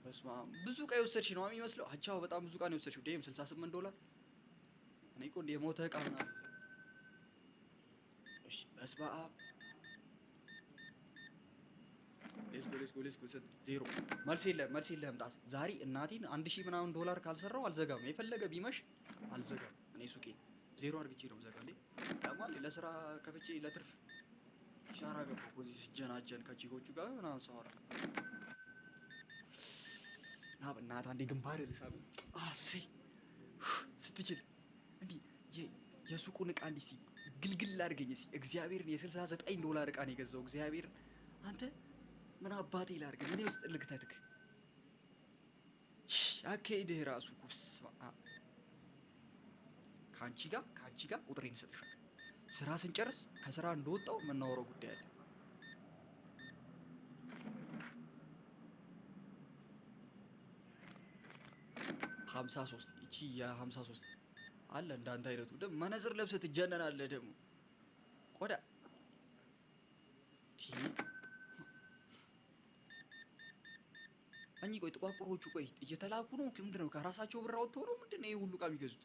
በስመ አብ ብዙ ዕቃ የወሰድሽ ነው የሚመስለው። አቻው በጣም ብዙ ዕቃ ነው የወሰድሽው። ዴም $68። እኔ እኮ እንደ የሞተ ዕቃ ምናምን። እሺ በስመ አብ። ሌትስ ጎ ዜሮ። መልስ የለህም ጣት። ዛሬ እናቴን $1000 ምናምን ካልሰራው አልዘጋም። የፈለገ ቢመሽ አልዘጋም። እኔ ሱቄ ዜሮ አርግቼ ነው ዘጋ እንዴ? ለማን ለስራ ከፍቼ ለትርፍ ኪሳራ ገባሁ። እዚህ ስጀናጀን ከቺኮቹ ጋር ምናምን ሳወራ ና በእናትህ አንዴ ግንባር ልሳብ አሴ ስትችል እንዲህ የሱቁን ዕቃ እንዲህ ግልግል አድርገኝ እስኪ። እግዚአብሔርን $69 ዕቃ ነው የገዛው። እግዚአብሔርን አንተ ምን አባቴ ላድርግ? እኔ ውስጥ ልክተትክ አካሄድህ ራሱ ኩብስ ከአንቺ ጋር ቁጥሬን እሰጥሻለሁ። ስራ ስንጨርስ ከስራ እንደወጣው የምናወራው ጉዳይ አለ። $53 እቺ የ53 አለ እንዳንተ አይነቱ ደግሞ መነጽር ለብሰህ ትጀነናለህ። ደግሞ ቆዳ እኚህ ቆይ ጥቋቁሮቹ ቆይ እየተላኩ ነው። ምንድነው ከራሳቸው ብር አውጥተው ነው ምንድነው ይሄ ሁሉ ዕቃ የሚገዙት?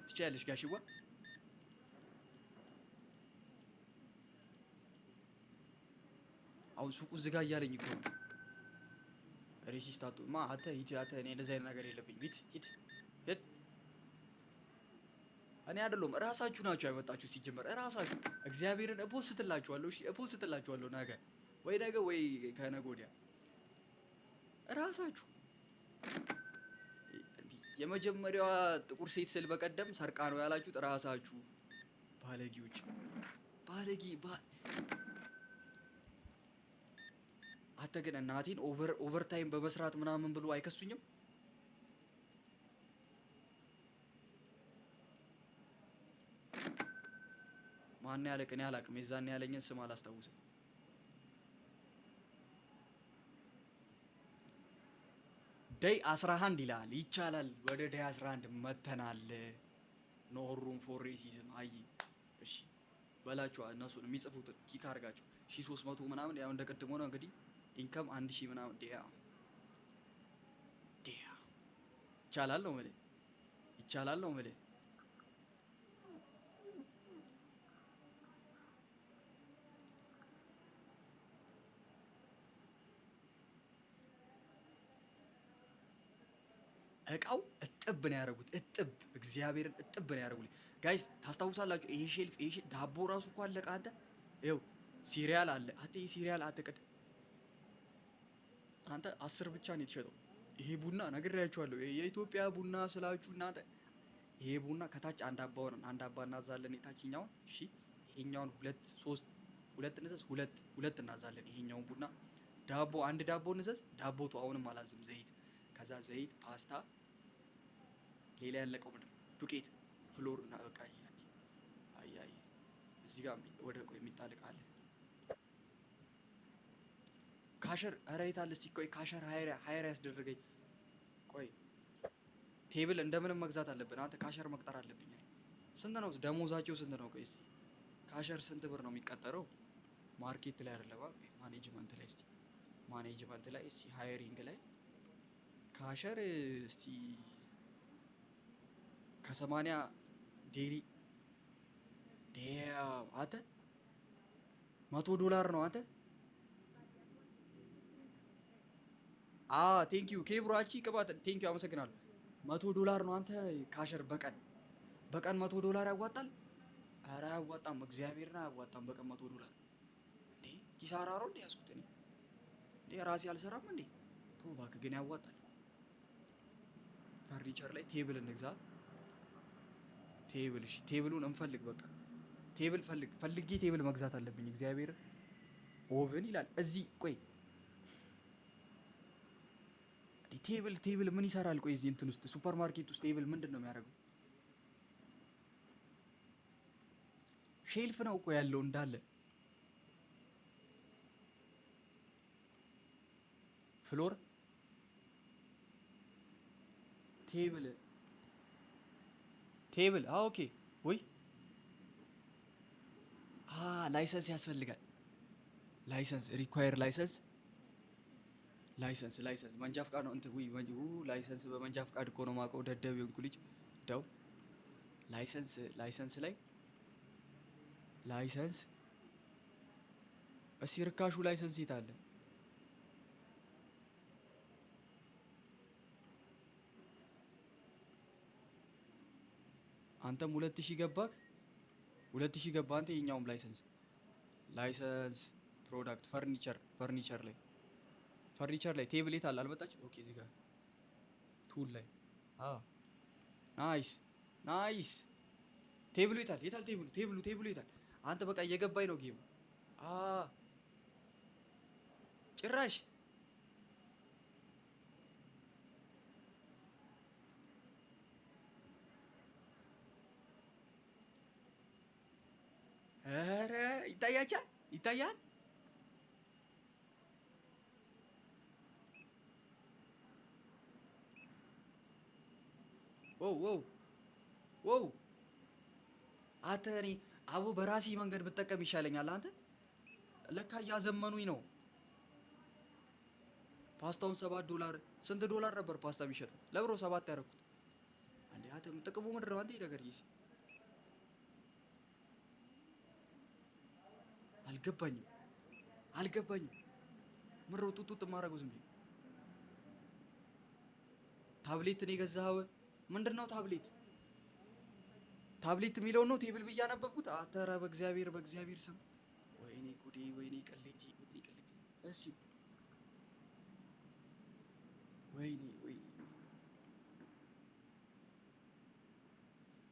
ትችያለሽ ጋሽዋ። አሁን ሱቁ ዝጋ እያለኝ እኮ ነው። ሬሲስታቱ አንተ ሂድ። እኔ እንደዚህ አይነት ነገር የለብኝም። ሂድ። እኔ አይደለሁም እራሳችሁ ናችሁ ያመጣችሁ። ሲጀመር እራሳችሁ እግዚአብሔርን እፖስትላችኋለሁ። እሺ እፖስትላችኋለሁ። ነገ ወይ ከነገ ወዲያ እራሳችሁ። የመጀመሪያዋ ጥቁር ሴት ስል በቀደም ሰርቃ ነው ያላችሁት እራሳችሁ ባለጌዎች። አንተ ግን እናቴን ኦቨር ታይም በመስራት ምናምን ብሎ አይከሱኝም? ማን ያለቅ? እኔ አላቅም። የዛን ያለኝን ስም አላስታውስም። ዴይ 11 ይላል። ይቻላል። ወደ ዴይ 11 መተናል። ኖ ሩም ፎር ሬሲዝም። አይ እሺ በላችሁ። እነሱን የሚጽፉትን ኪክ አድርጋቸው። 1300 ምናምን ያው እንደቀድሞ ነው እንግዲህ ኢንከም 1000 ምናምን ዲያ ይቻላል ነው የምልህ። እቃው እጥብ ነው ያደረጉት። እግዚአብሔርን እጥብ ነው ያደረጉልኝ። ጋይስ ታስታውሳላችሁ? ይሄ ሼልፍ ዳቦ ራሱ እኮ አለቀ። አንተ ይኸው ሲሪያል አለ። አንተ ይሄ ሲሪያል አትቀድ። አንተ 10 ብቻ ነው የተሸጠው። ይሄ ቡና ነግሬያችኋለሁ። የኢትዮጵያ ቡና ስላችሁ እናንተ ይሄ ቡና ከታች አንድ አባ እናዛለን የታችኛውን። እሺ ይሄኛውን ሁለት እንዘዝ፣ ሁለት እናዛለን። ይሄኛውን ቡና አንድ ዳቦ እንዘዝ። ዳቦቱ አሁንም አላዝም። ዘይት፣ ከዛ ዘይት፣ ፓስታ፣ ሌላ ያለቀው ምንድን ነው? ዱቄት ፍሎር እና በቃ አይ እዚህ ጋር ወደ ቆይ የሚጣልቅ አለ። ካሸር ኧረ የት አለ እስቲ ቆይ ካሸር ሀይር ያስደረገኝ ቆይ ቴብል እንደምንም መግዛት አለብን። አንተ ካሸር መቅጠር አለብኝ። ስንት ነው ደሞዛቸው ስንት ነው? ቆይ እስቲ ካሸር ስንት ብር ነው የሚቀጠረው? ማርኬት ላይ አይደለም ማኔጅመንት ላይ እስቲ ማኔጅመንት ላይ እስቲ ሃይሪንግ ላይ ካሸር እስቲ ከ80 ዴሊ ዴም አንተ $100 ነው አንተ። ቴንኪዩ ኬብሯቺ ቅባት ቴንኪዩ አመሰግናለሁ። $100 ነው አንተ ካሸር በቀን $100 ያዋጣል? ኧረ አያዋጣም፣ እግዚአብሔርን አያዋጣም። በቀን $100 እንዴ ኪሳራ ነው እንዴ ያስኩት እኔ እንዴ ራሴ አልሰራም እንዴ? ተው እባክህ ግን ያዋጣል። ፈርኒቸር ላይ ቴብል እንግዛ። ቴብል እሺ ቴብሉን እንፈልግ። በቃ ቴብል ፈልጌ ቴብል መግዛት አለብኝ። እግዚአብሔር ኦቨን ይላል እዚህ። ቆይ ቴብል ምን ይሰራል? ቆይ እዚህ እንትን ውስጥ ሱፐር ማርኬት ውስጥ ቴብል ምንድን ነው የሚያደርገው? ሼልፍ ነው እኮ ያለው እንዳለ። ፍሎር ቴብል ኦኬ። ወይ ላይሰንስ ያስፈልጋል። ላይሰንስ ሪኳየር ላይሰንስ መንጃ ፍቃድ ነው እንትን ላይሰንስ በመንጃ ፍቃድ እኮ ነው የማውቀው። ደደብ የሆንኩ ልጅ ደው ላይሰንስ ላይ እስኪ ርካሹ ላይሰንስ የት አለ? አንተም 2000 ገባክ 2000 ገባ አንተ። የኛውም ላይሰንስ ፕሮዳክት ፈርኒቸር ላይ ቴብል የት አለ? አልመጣች። ኦኬ እዚህ ጋር ቱል ላይ ናይስ ቴብሉ የታል? ቴብሉ የታል? አንተ በቃ እየገባኝ ነው ጌሙ። ጭራሽ ኧረ ይታያል። ዋው አንተ እኔ አቡ በራሴ መንገድ ብጠቀም ይሻለኛል። አንተ ለካ እያዘመኑኝ ነው። ፓስታውን $7 ስንት ዶላር ነበር ፓስታ የሚሸጠው? ለብሮ 7 ያደረኩት አንዴ። አንተ ጥቅሙ ምንድን ነው? አንተ ነገር ይሄ አልገባኝም። ምነው ጡጥ ማረጉ? ዝም ብዬ ታብሌት ነው የገዛኸው? ምንድነው ታብሌት የሚለው ነው ቴብል ብዬ አነበብኩት። አተረ በእግዚአብሔር ስም ወይኔ ጉዴ፣ ወይኔ ቅሌቴ። እሺ ወይኔ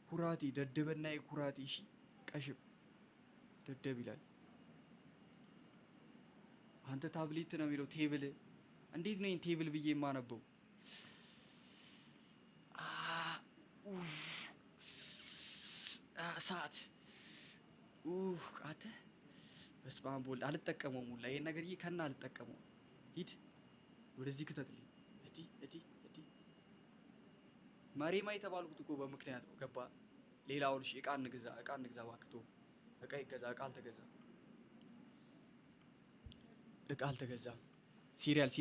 ኩራቴ ደደበና የኩራቴ እሺ ቀሽም ደደብ ይላል። አንተ ታብሌት ነው የሚለው ቴብል። እንዴት ነው ቴብል ብዬ የማነበው? ሰዓት አተ በስመ አብ ወልድ አልጠቀመውም። ሁላ ይሄን ነገር ከና አልጠቀመውም። ሂድ ወደዚህ ክተትልኝ። እዲ መሬማ የተባልኩት እኮ በምክንያት ነው። ገባ? ሌላውን እሺ እቃ እንግዛ እባክቶ እቃ ይገዛ። እቃ አልተገዛም። ሲሪያል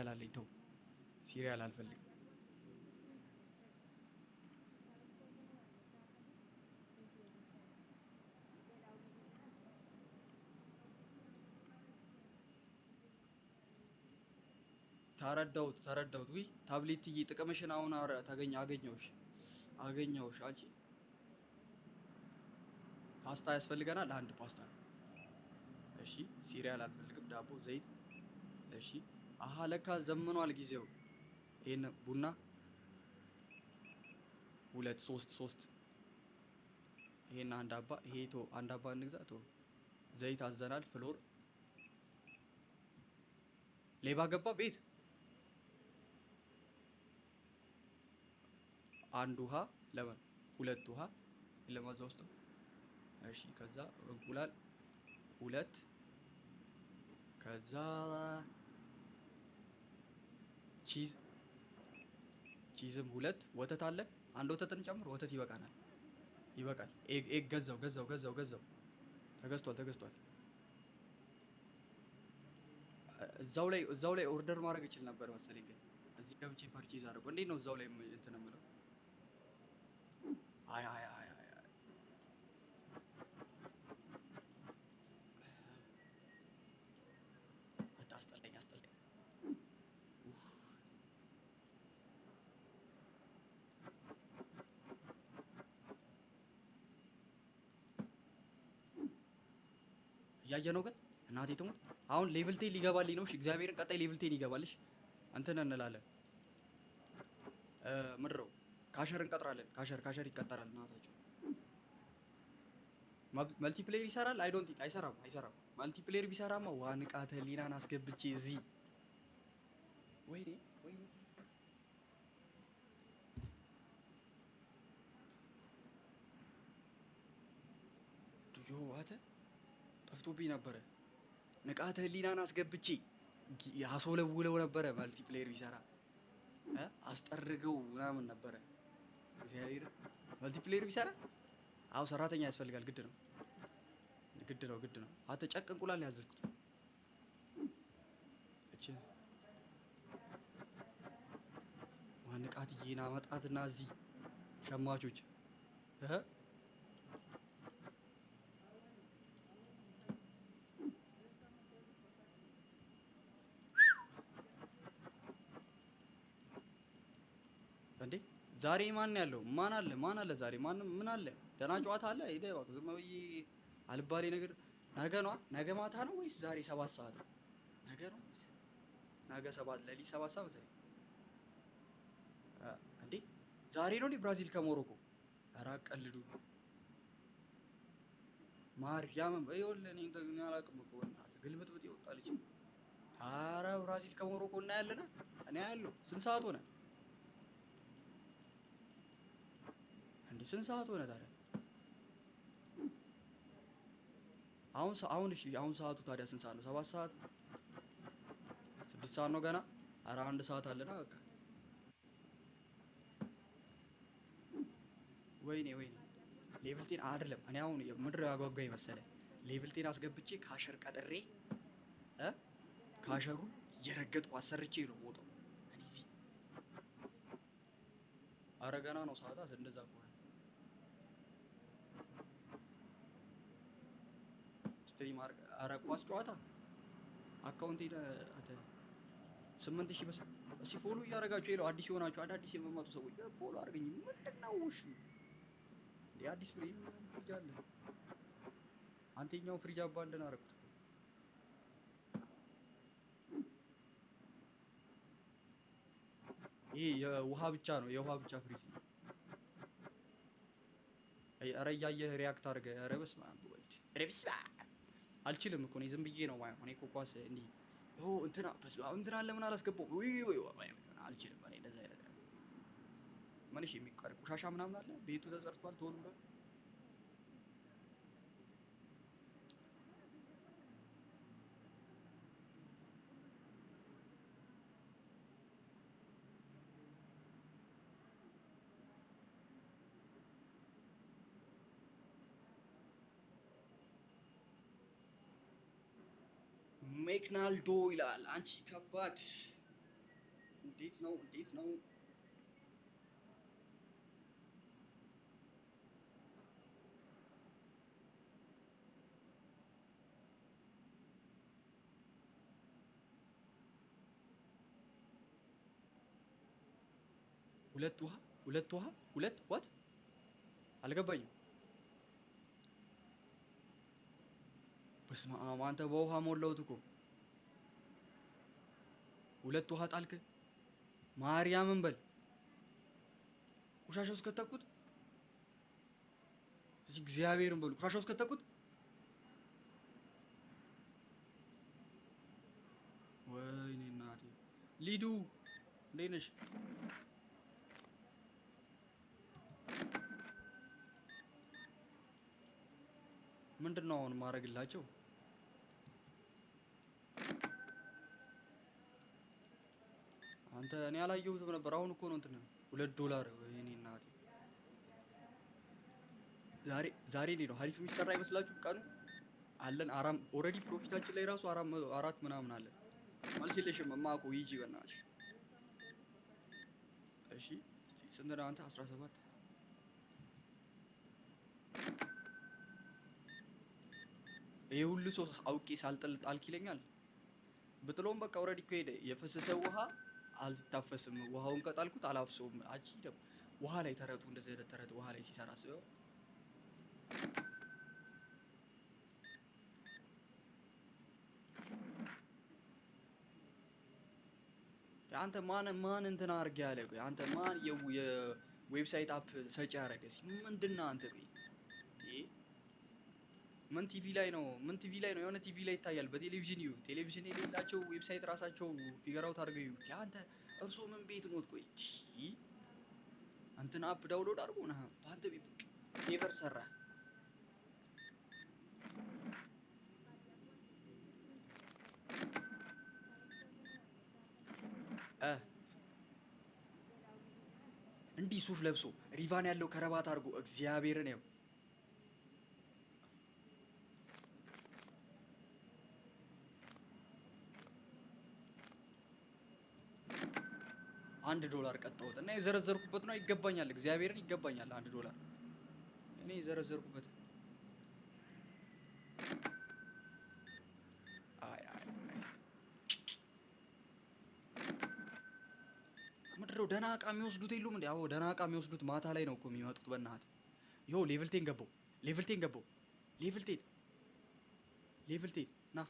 አለኝ። ተው ሲሪያል አልፈልግም። ተረዳሁት። ወይ ታብሌትዬ ጥቅምሽን አሁን አገኘሁሽ። አንቺ ፓስታ ያስፈልገናል። አንድ ፓስታ እሺ። ሲሪያል አልፈልግም። ዳቦ፣ ዘይት እሺ። ለካ ዘምኗል ጊዜው። ይሄን ቡና 3 ይሄን አንድ አባ አንድ አባ እንግዛ። ዘይት አዘናል። ፍሎር ሌባ ገባ ቤት። አንድ ውሃ ለምን 2 ውሃ ለማዛ ውስጥ ነው። እሺ ከዛ እንቁላል 2 ከዛ ቺዝም 2 ወተት አለ አንድ ወተት እንጨምር። ወተት ይበቃናል ይበቃል። ኤግ ገዛው ተገዝቷል። እዛው ላይ ኦርደር ማድረግ እችል ነበር መሰለኝ፣ ግን እዚህ ገብቼ ፐርቼዝ አድርጎ እንዴት ነው እዛው ላይ እንትን የምለው? አይ አስጠላኝ። እያየ ነው ግን እናቴ ትሙት። አሁን ሌቭል 10 ሊገባልኝ ነው። እሺ እግዚአብሔርን ቀጣይ ሌቭል 10 ይገባልሽ እንትን እንላለን። ምድረው ካሸር እንቀጥራለን። ካሸር ይቀጠራል። እናታቸው መልቲፕሌየር ይሰራል። አይ ዶንት ቲንክ አይሰራም። መልቲፕሌየር ቢሰራማ ዋ ንቃተ ህሊናን አስገብቼ እዚህ ወይኔ ዱዮ ዋተ ጠፍቶብኝ ነበረ። ንቃተ ህሊናን አስገብቼ ያሶለውለው ነበረ። መልቲፕሌየር ቢሰራ አስጠርገው ምናምን ነበረ። እግዚአብሔር መልቲፕሌየር ቢሰራ አው ሰራተኛ ያስፈልጋል። ግድ ነው። አተ ጨቅ እንቁላል ያዘዝኩት እቺ ዋንቃትዬና መጣትና እዚህ ሸማቾች እንዴ ዛሬ ማን ያለው? ማን አለ ዛሬ? ምን አለ? ደህና ጨዋታ አለ? ሄደ እባክህ ዝም ብዬ አልባሌ ነገር። ነገ ማታ ነው ወይስ ዛሬ 7 ሰዓት ነው? ነገ ነው ነገ 7 ለሊት 7 ሰዓት መሰለኝ። እንዴ ዛሬ ነው ብራዚል ከሞሮኮ? ኧረ አቀልዱ ማርያምን በይወለኔ እንደኛ አላውቅም እኮ እናት ግልብጥብጥ ይወጣልኝ። ኧረ ብራዚል ከሞሮኮ እናያለን። እኔ ያለው ስንት ሰዓት ሆነ? ስንት ሰዓት ሆነ ታዲያ? አሁን እሺ አሁን ሰዓቱ ታዲያ ስንት ሰዓት ነው? 7 ሰዓት 6 ሰዓት ነው ገና። ኧረ 1 ሰዓት አለና በቃ ወይኔ ሌቭል 10 አይደለም። እኔ አሁን ምድር ያጓጓኝ መሰለህ ሌቭል 10 አስገብቼ ካሸር ቀጥሬ ካሸሩ እየረገጥኩ አሰርቼ ነው የምወጣው እኔ እዚህ። ኧረ ገና ነው ሰዓታት እንደዛ ከሆነ ስትሪም ኧረ ኳስ ጨዋታ አካውንቴ አተ 8000 በስ እሺ ፎሎ እያደረጋችሁ ይለው አዲስ የሆናችሁ አዳዲስ የመማቱ ሰዎች ፎሎ አድርገኝ። ምንድነው እሺ የአዲስ ፍሪጅ አለ። አንተኛው ፍሪጅ አባንደን አደረኩት። ይሄ የውሃ ብቻ ፍሪጅ ነው። ኧረ እያየህ ሪያክት አድርገህ ኧረ በስመ አብ ወልድ ኧረ በስመ አብ አልችልም እኮ እኔ ዝም ብዬ ነው ማለት እኔ እኮ ኳስ እንዲህ እንትና ለምን አላስገባውም? ወይ አልችልም እኔ እንደዛ አይነት ነገር ማንሽ የሚቀር ቆሻሻ ምናምን አለ ቤቱ ተጸርቷል ቶሎ ብሎ ሜክናልዶ ይላል። አንቺ ከባድ እንዴት ነው 2 ውሃ ዋት አልገባኝም። በስመ አብ አንተ በውሃ ሞላሁት እኮ 2 ውሃ ጣልክ። ማርያምን በል ቆሻሻ ውስጥ ከተኩት። እዚህ እግዚአብሔርን በሉ ቆሻሻ ውስጥ ከተኩት። ወይኔ እናቴ ሊዱ እንዴት ነሽ? ምንድነው አሁን ማረግላቸው? አንተ እኔ አላየሁትም ነበር። አሁን እኮ ነው እንትን $2 ወይኔ እናቴ። ዛሬ ነው ሀሪፍ የሚሰራ ይመስላችሁ? ቀኑ አለን ኦልሬዲ ፕሮፊታችን ላይ ራሱ አራት ምናምን አለን። መልስ የለሽም ማቆ ይጂ በእናትሽ። እሺ ስንት ነው አንተ? 17 ይሄ ሁሉ ሰው አውቄ ሳልጥል ጣልክ ይለኛል። ብጥለውም በቃ ኦልሬዲ እኮ ሄደ። የፈሰሰ ውሃ አልታፈስም። ውሃውን ከጣልኩት አላፍሰውም። አጂ ደግሞ ውሃ ላይ ተረቱ እንደዚህ አይነት ተረት ውሃ ላይ ሲሰራ አስበው። አንተ ማን እንትን አድርጌ ያለ? ቆይ አንተ ማን የዌብሳይት አፕ ሰጪ ያደረገ? ምንድነው አንተ? ቆይ ምን ቲቪ ላይ ነው? የሆነ ቲቪ ላይ ይታያል። በቴሌቪዥን ይዩ። ቴሌቪዥን የሌላቸው ዌብሳይት ራሳቸው ፊገር አውት አድርገው ይዩ። አንተ እርሶ ምን ቤት ኖት? ቆይ እንትን አፕ ዳውንሎድ አድርጎ ነው በአንተ ቤት ፌቨር ሰራ። እንዲህ ሱፍ ለብሶ ሪቫን ያለው ከረባት አድርጎ እግዚአብሔርን ነው $1 ቀጣሁት እና የዘረዘርኩበት ነው። ይገባኛል፣ እግዚአብሔርን ይገባኛል። $1 እኔ የዘረዘርኩበት ምድረው ደህና ዕቃ የሚወስዱት የሉም እንዴ? አዎ ደህና ዕቃ የሚወስዱት ማታ ላይ ነው እኮ የሚመጡት። በእናትህ ይኸው ሌቭል 10 ገባው። ሌቭል 10 ና።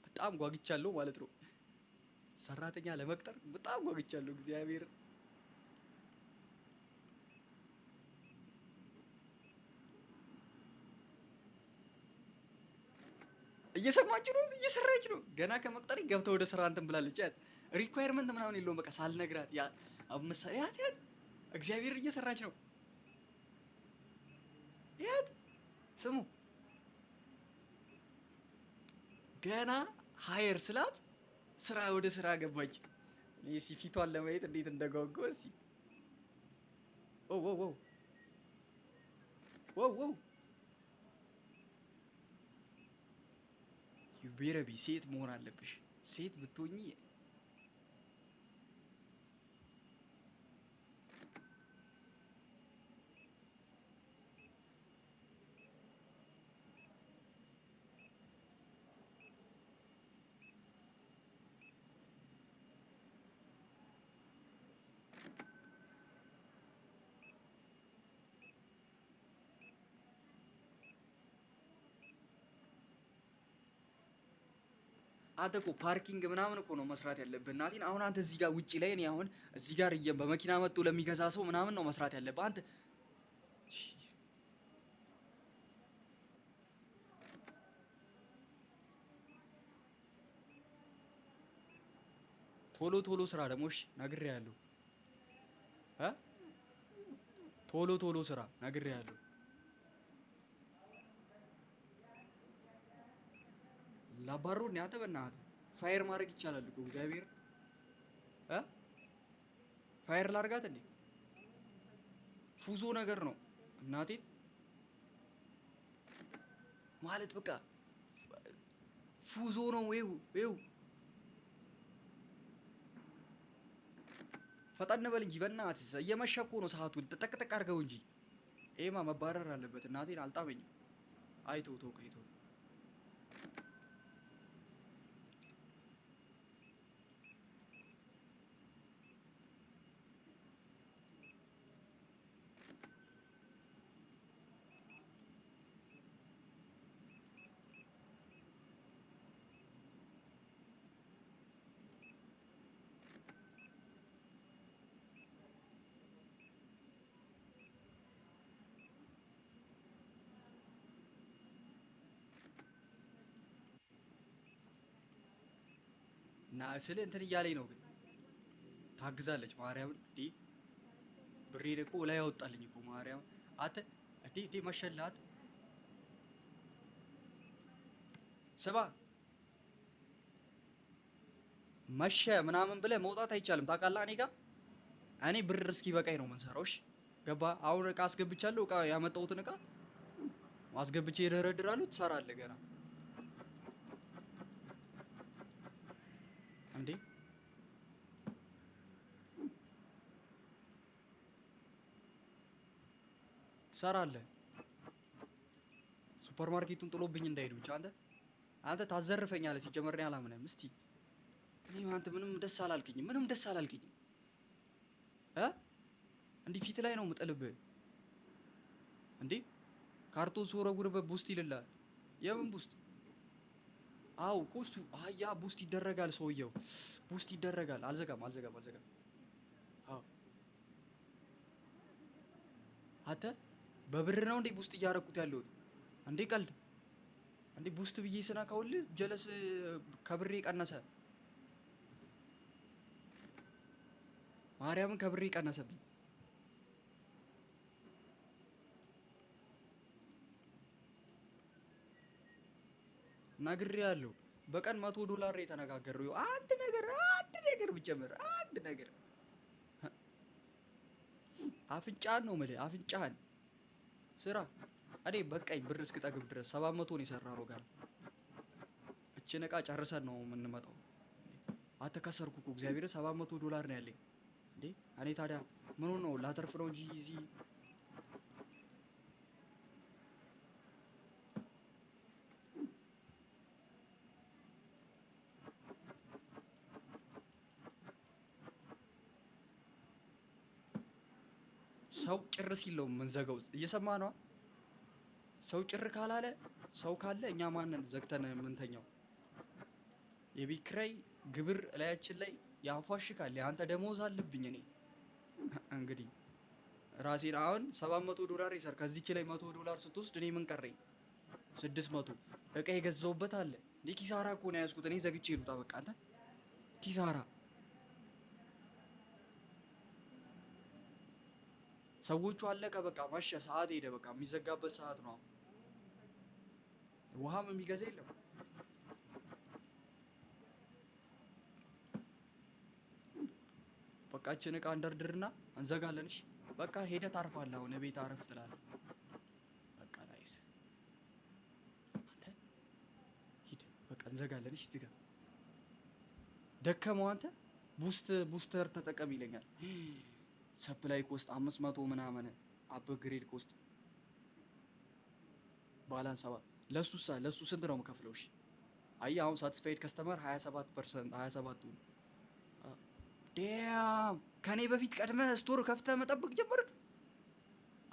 በጣም ጓግቻለሁ ማለት ነው። ሰራተኛ ለመቅጠር በጣም ጓግቻለሁ። እግዚአብሔር እየሰማችሁ ነው። እየሰራች ነው። ገና ከመቅጠር ገብተው ወደ ስራ እንትን ብላለች። ሪኳየርመንት ምናምን የለውም። በቃ ሳልነግራት ያት እግዚአብሔር እየሰራች ነው። ስሙ ገና ሃየር ስላት ወደ ስራ ገባች። እኔ ፊቷን ለማየት እንዴት እንደጓጓ እስኪ። ዩቤረቢ ሴት መሆን አለብሽ። ሴት ብትሆኚ አንተ እኮ ፓርኪንግ ምናምን እኮ ነው መስራት ያለብህ። እናቴን አሁን አንተ እዚህ ጋር ውጪ ላይ እኔ አሁን እዚህ ጋር በመኪና መጥቶ ለሚገዛ ሰው ምናምን ነው መስራት ያለብህ አንተ። ቶሎ ስራ ደግሞ እሺ፣ ነግሬሃለሁ። ቶሎ ስራ ነግሬሃለሁ። ላባሮ ነው አንተ። በእናትህ ፋየር ማድረግ ይቻላል እኮ እግዚአብሔር። ፋየር ላርጋት እንዴ? ፉዞ ነገር ነው እናቴ ማለት በቃ ፉዞ ነው። ይው ፈጣን በል እንጂ በእናትህ እየመሸ እኮ ነው ሰዓቱ። ጠቅጠቅ አድርገው እንጂ ይሄማ መባረር አለበት። እናቴን አልጣመኝም። አይተው ከይተው እና ስለ እንትን እያለኝ ነው ግን ታግዛለች። ማርያምን እንዴ ብሬን እኮ ላይ ያወጣልኝ እኮ ማርያም። አንተ እንዴ መሸላት ስማ መሸ ምናምን ብለህ መውጣት አይቻልም ታውቃለህ። እኔ ብር እስኪ በቃኝ ነው የምንሰራው። እሺ ገባ? አሁን እቃ አስገብቻለሁ። እቃ ያመጣሁትን እቃ አስገብቼ እደረድራለሁ። ትሰራለህ ገና እንዴ? ትሰራለህ። ሱፐር ማርኬቱን ጥሎብኝ እንዳይሄድ ብቻ አንተ ታዘርፈኛለህ። ሲጀመር እኔ አላምንም። እስቲ እኔ አንተ ምንም ደስ አላልከኝም እ እንዲህ ፊት ላይ ነው የምጥልብህ እንዴ? ካርቶን ስወረውርበት ቡስት ይልልሃል። የምን ቡስት? አው እኮ እሱ አያ ቡስት ይደረጋል። ሰውየው ቡስት ይደረጋል። አልዘጋም። አው አንተ በብር ነው እንዴ ቡስት እያረኩት ያለሁት እንዴ? ቀልድ እንዴ? ቡስት ብዬ ስነካውልህ ጀለስ ከብሬ ቀነሰ። ማርያምን ከብሬ ቀነሰብኝ። ነግሬሃለሁ። በቀን $100 የተነጋገረው አንድ ነገር ብጨምር አንድ ነገር አፍንጫህን ነው የምልህ። አፍንጫህን ስራ። እኔ በቃኝ ብር እስክጠግብ ድረስ 700 ነው የሰራነው ጋር እችን እቃ ጨርሰን ነው የምንመጣው። አተከሰርኩ እኮ እግዚአብሔር $700 ነው ያለኝ እንዴ? እኔ ታዲያ ምን ነው ላተርፍ ነው እንጂ እዚህ ሰው ጭር ሲል ነው የምንዘጋው። እየሰማ ነው። ሰው ጭር ካላለ ሰው ካለ እኛ ማንን ዘግተን የምንተኛው? የቤት ኪራይ ግብር ላያችን ላይ ያፏሽካል። ያንተ ደሞዝ አለብኝ እኔ እንግዲህ ራሴን አሁን $700 ይሰር ከዚህች ላይ $100 ስትወስድ እኔ ምን ቀረኝ? 600 እቃ የገዛውበት አለ። ኪሳራ እኮ ነው ያዝኩት እኔ። ዘግቼ ልውጣ በቃ። አንተ ኪሳራ ሰዎቹ አለቀ በቃ መሸ። ሰዓት ሄደ በቃ የሚዘጋበት ሰዓት ነው። ውሃም የሚገዛ የለም። በቃ እችን እቃ እንደርድርና እንዘጋለን። እሺ በቃ ሄደህ ታርፋለህ። አሁን ቤት አረፍ ትላለህ። በቃ ናይስ። አንተ ሂድ በቃ እንዘጋለን። እሺ ዝጋ። ደከመው አንተ። ቡስተር ተጠቀም ይለኛል። ሰፕላይ ኮስት 500 ምናምን አፕግሬድ ኮስት ባላንስ 7 ለሱ ስንት ነው የምከፍለው? እሺ አይ አሁን ሳቲስፋይድ ከስተመር 27% 27 ዴም ከኔ በፊት ቀድመ ስቶር ከፍተህ መጠበቅ ጀመርክ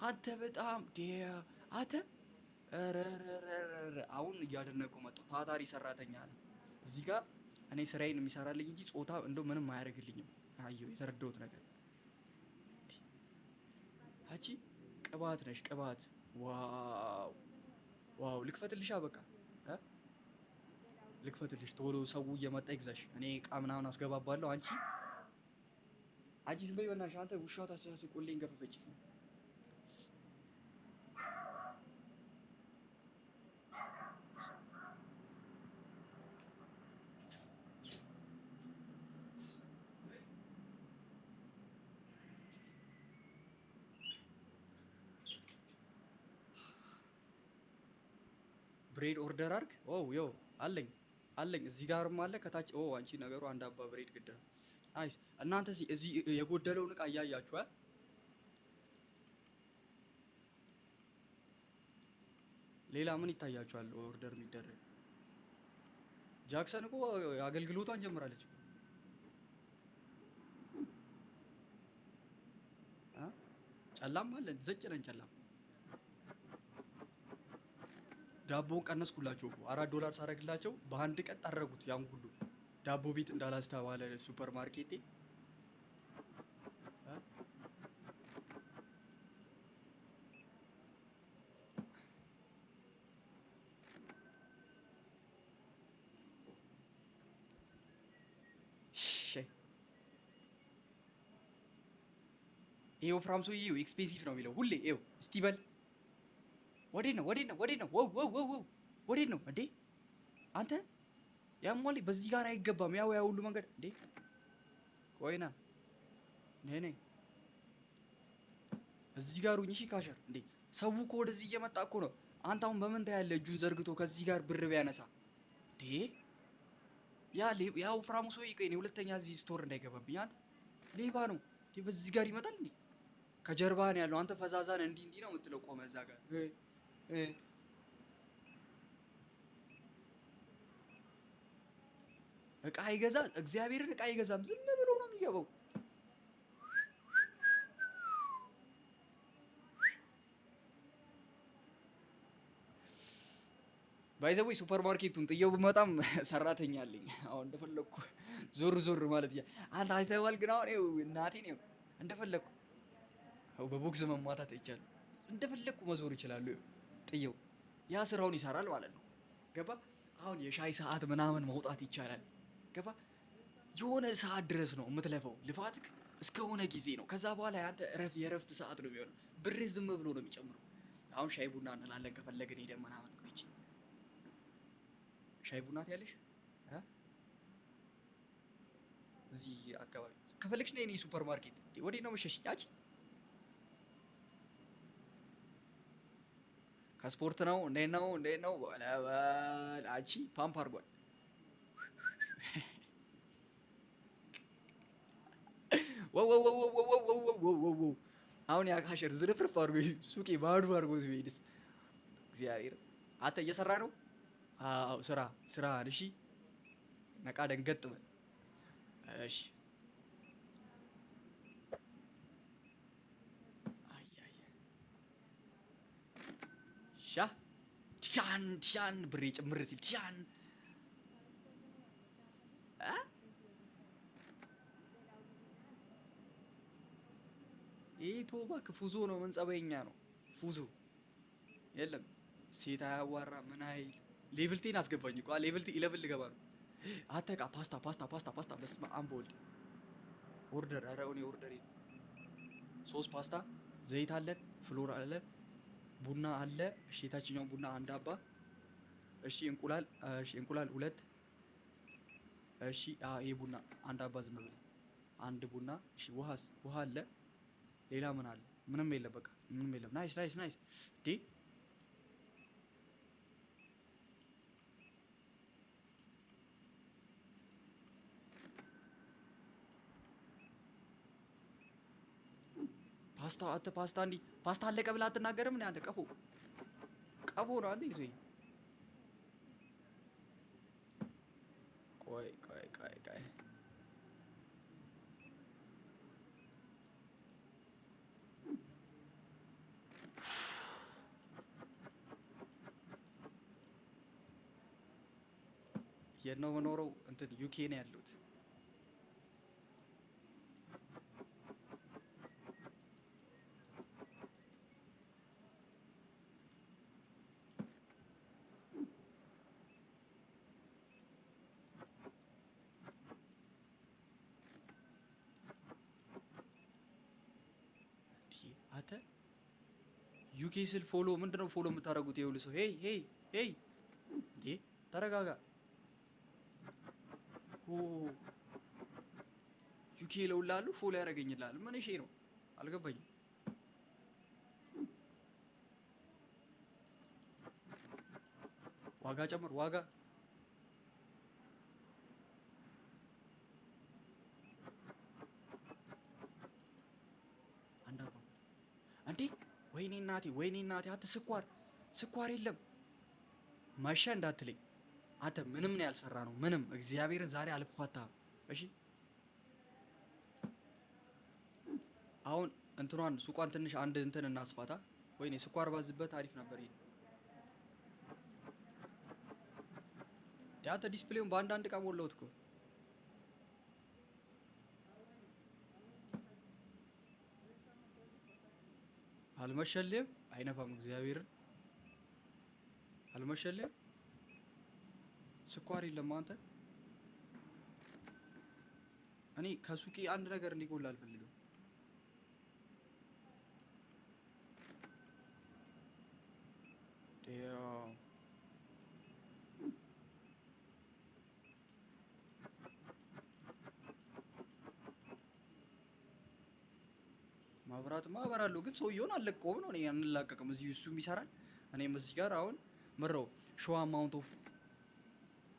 አንተ። በጣም ዴም አንተ አሁን እያደነቁ መጣሁ። ታታሪ ሰራተኛ ነው እዚህ ጋር። እኔ ስራዬን የሚሰራልኝ እንጂ ጾታ እንደው ምንም አያደርግልኝም። አየሁ የተረዳሁት ነገር አንቺ ቅባት ነሽ ቅባት። ዋው ልክፈትልሻ በቃ ልክፈትልሽ። ቶሎ ሰው እየመጣ ይግዛሽ። እኔ እቃ ምናምን አስገባባለሁ። አንቺ ዝም በይ በእናትሽ። አንተ ውሻው ታስቆልኝ ገፈፈች። ብሬድ ኦርደር አድርግ። ዮ አለኝ እዚህ ጋርም አለ ከታች። አንቺ ነገሩ አንድ አባ ብሬድ ግድ ነው። ናይስ። እናንተ እዚህ የጎደለውን እቃ እያያችሁ ሌላ ምን ይታያችኋል? ኦርደር የሚደረግ ጃክሰን እኮ አገልግሎቷን ጀምራለች። ጨላም አለ ዘጭ ነን ጨላም። ዳቦውን ቀነስኩላቸው እኮ $4 ሳረግላቸው በአንድ ቀን ጠረጉት። ያን ሁሉ ዳቦ ቤት እንዳላስተባለ ሱፐር ማርኬቴ ይሄው ፍራምሶ ይሄው ኤክስፔንሲቭ ነው የሚለው ሁሌ። ይሄው እስቲ በል ወዴት ነው? ወዴት ነው? ወዴት ነው እንዴ? አንተ ያሟል በዚህ ጋር አይገባም። ያው ሁሉ መንገድ እንዴ ቆይና ነይ እዚህ ጋር ሁኚ። እሺ ካሸር እንዴ ሰው እኮ ወደዚህ እየመጣ እኮ ነው። አንተ አሁን በምን ታያለህ? እጁን ዘርግቶ ከዚህ ጋር ብር ቢያነሳ እንዴ ያው ፍራሙ ሰው ይቀኝ ሁለተኛ እዚህ ስቶር እንዳይገባብኝ። አንተ ሌባ ነው እንዴ በዚህ ጋር ይመጣል እንዴ? ከጀርባ ነው ያለው። አንተ ፈዛዛን እንዲህ ነው የምትለው። ቆመ እዛ ጋር እቃ አይገዛ። እግዚአብሔርን እቃ አይገዛም። ዝም ብሎ ነው የሚገባው። ባይዘው ሱፐር ማርኬቱን ጥየው ብመጣም ሰራተኛ አለኝ። አሁን እንደፈለኩ ዞር ማለት ያ አንተ አይተዋል። ግን አሁን እናቴ ነው እንደፈለኩ በቦክስ መማታት አይቻልም። እንደፈለኩ መዞር ይችላል። ጥየው ያ ስራውን ይሰራል ማለት ነው። ገባ? አሁን የሻይ ሰዓት ምናምን መውጣት ይቻላል። ገባ? የሆነ ሰዓት ድረስ ነው የምትለፈው። ልፋትክ እስከሆነ ጊዜ ነው። ከዛ በኋላ ያንተ የእረፍት ሰዓት ነው የሚሆነው። ብር ዝም ብሎ ነው የሚጨምረው። አሁን ሻይ ቡና እንላለን ከፈለግን ሄደን ምናምን ቆይቼ ሻይ ቡና ትያለሽ እዚህ አካባቢ ከፈለግሽ ነይ። እኔ ሱፐር ማርኬት ወዴት ነው መሸሽ? ያቺ ከስፖርት ነው እንዴት ነው አንቺ ፓምፕ አድርጓል። ወው አሁን ያ ካሸር ዝርፍርፍ አድርጎ ሱቄ ባዶ አድርጎት ቢሄድስ? እግዚአብሔር አንተ እየሰራ ነው። አዎ ስራ እሺ፣ ነቃ ደንገጥ በል እሺ። ሻን ብሬ ጭምር ሲል ሻን ቶባ ፉዞ ነው። ምን ጸባይኛ ነው ፉዞ። የለም ሴት አያዋራ ምን አይል። ሌቭል 10 አስገባኝ እኮ ሌቭል 11 ልገባ ነው። አተቃ ፓስታ በስመ አብ ወልድ ኦርደር። ኧረ እኔ ኦርደር 3 ፓስታ፣ ዘይት አለን፣ ፍሎር አለን፣ ቡና አለ። እሺ የታችኛው ቡና አንድ አባ። እሺ እንቁላል 2። እሺ ይሄ ቡና አንድ አባ ዝም ብሎ አንድ ቡና። እሺ ውሃ አለ። ሌላ ምን አለ? ምንም የለም። በቃ ምንም የለም። ናይስ ዲ ፓስታ አለቀ ብላ አትናገርም እንዴ አንተ? ቀፎ ነው አንተ ይዞ። ቆይ የት ነው የምኖረው? እንትን ዩኬ ነው ያለሁት። አንተ ዩኬ ስል ፎሎ ምንድነው ፎሎ የምታደርጉት? ይኸውልህ ሰው ሄይ እንዴ ተረጋጋ። ዩኬ ለውላሉ ፎሎ ያደርገኝላል። ምን እሺ ነው አልገባኝም። ዋጋ ጨምር ዋጋ እንዴ! ወይኔ እናቴ አንተ ስኳር የለም ማሻ እንዳትለኝ አንተ። ምንም ነው ያልሰራ ነው ምንም። እግዚአብሔርን ዛሬ አልፋታም። እሺ አሁን እንትኗን ሱቋን ትንሽ አንድ እንትን እናስፋታ። ወይኔ ስኳር ባዝበት አሪፍ ነበር። ይሄ ያንተ ዲስፕሌውን በአንድ ዕቃ ሞላሁት እኮ። አልመሸልም። አይነፋም። እግዚአብሔርን አልመሸልም። ስኳር የለም አንተ። እኔ ከሱቄ አንድ ነገር እንዲጎል አልፈልግም። ማብራትማ አበራለሁ ግን ሰውየውን አልለቀውም ነው። እኔ አንላቀቅም። እዚህ እሱም ይሰራል እኔም እዚህ ጋር አሁን ምረው ሾው አማውንት ኦፍ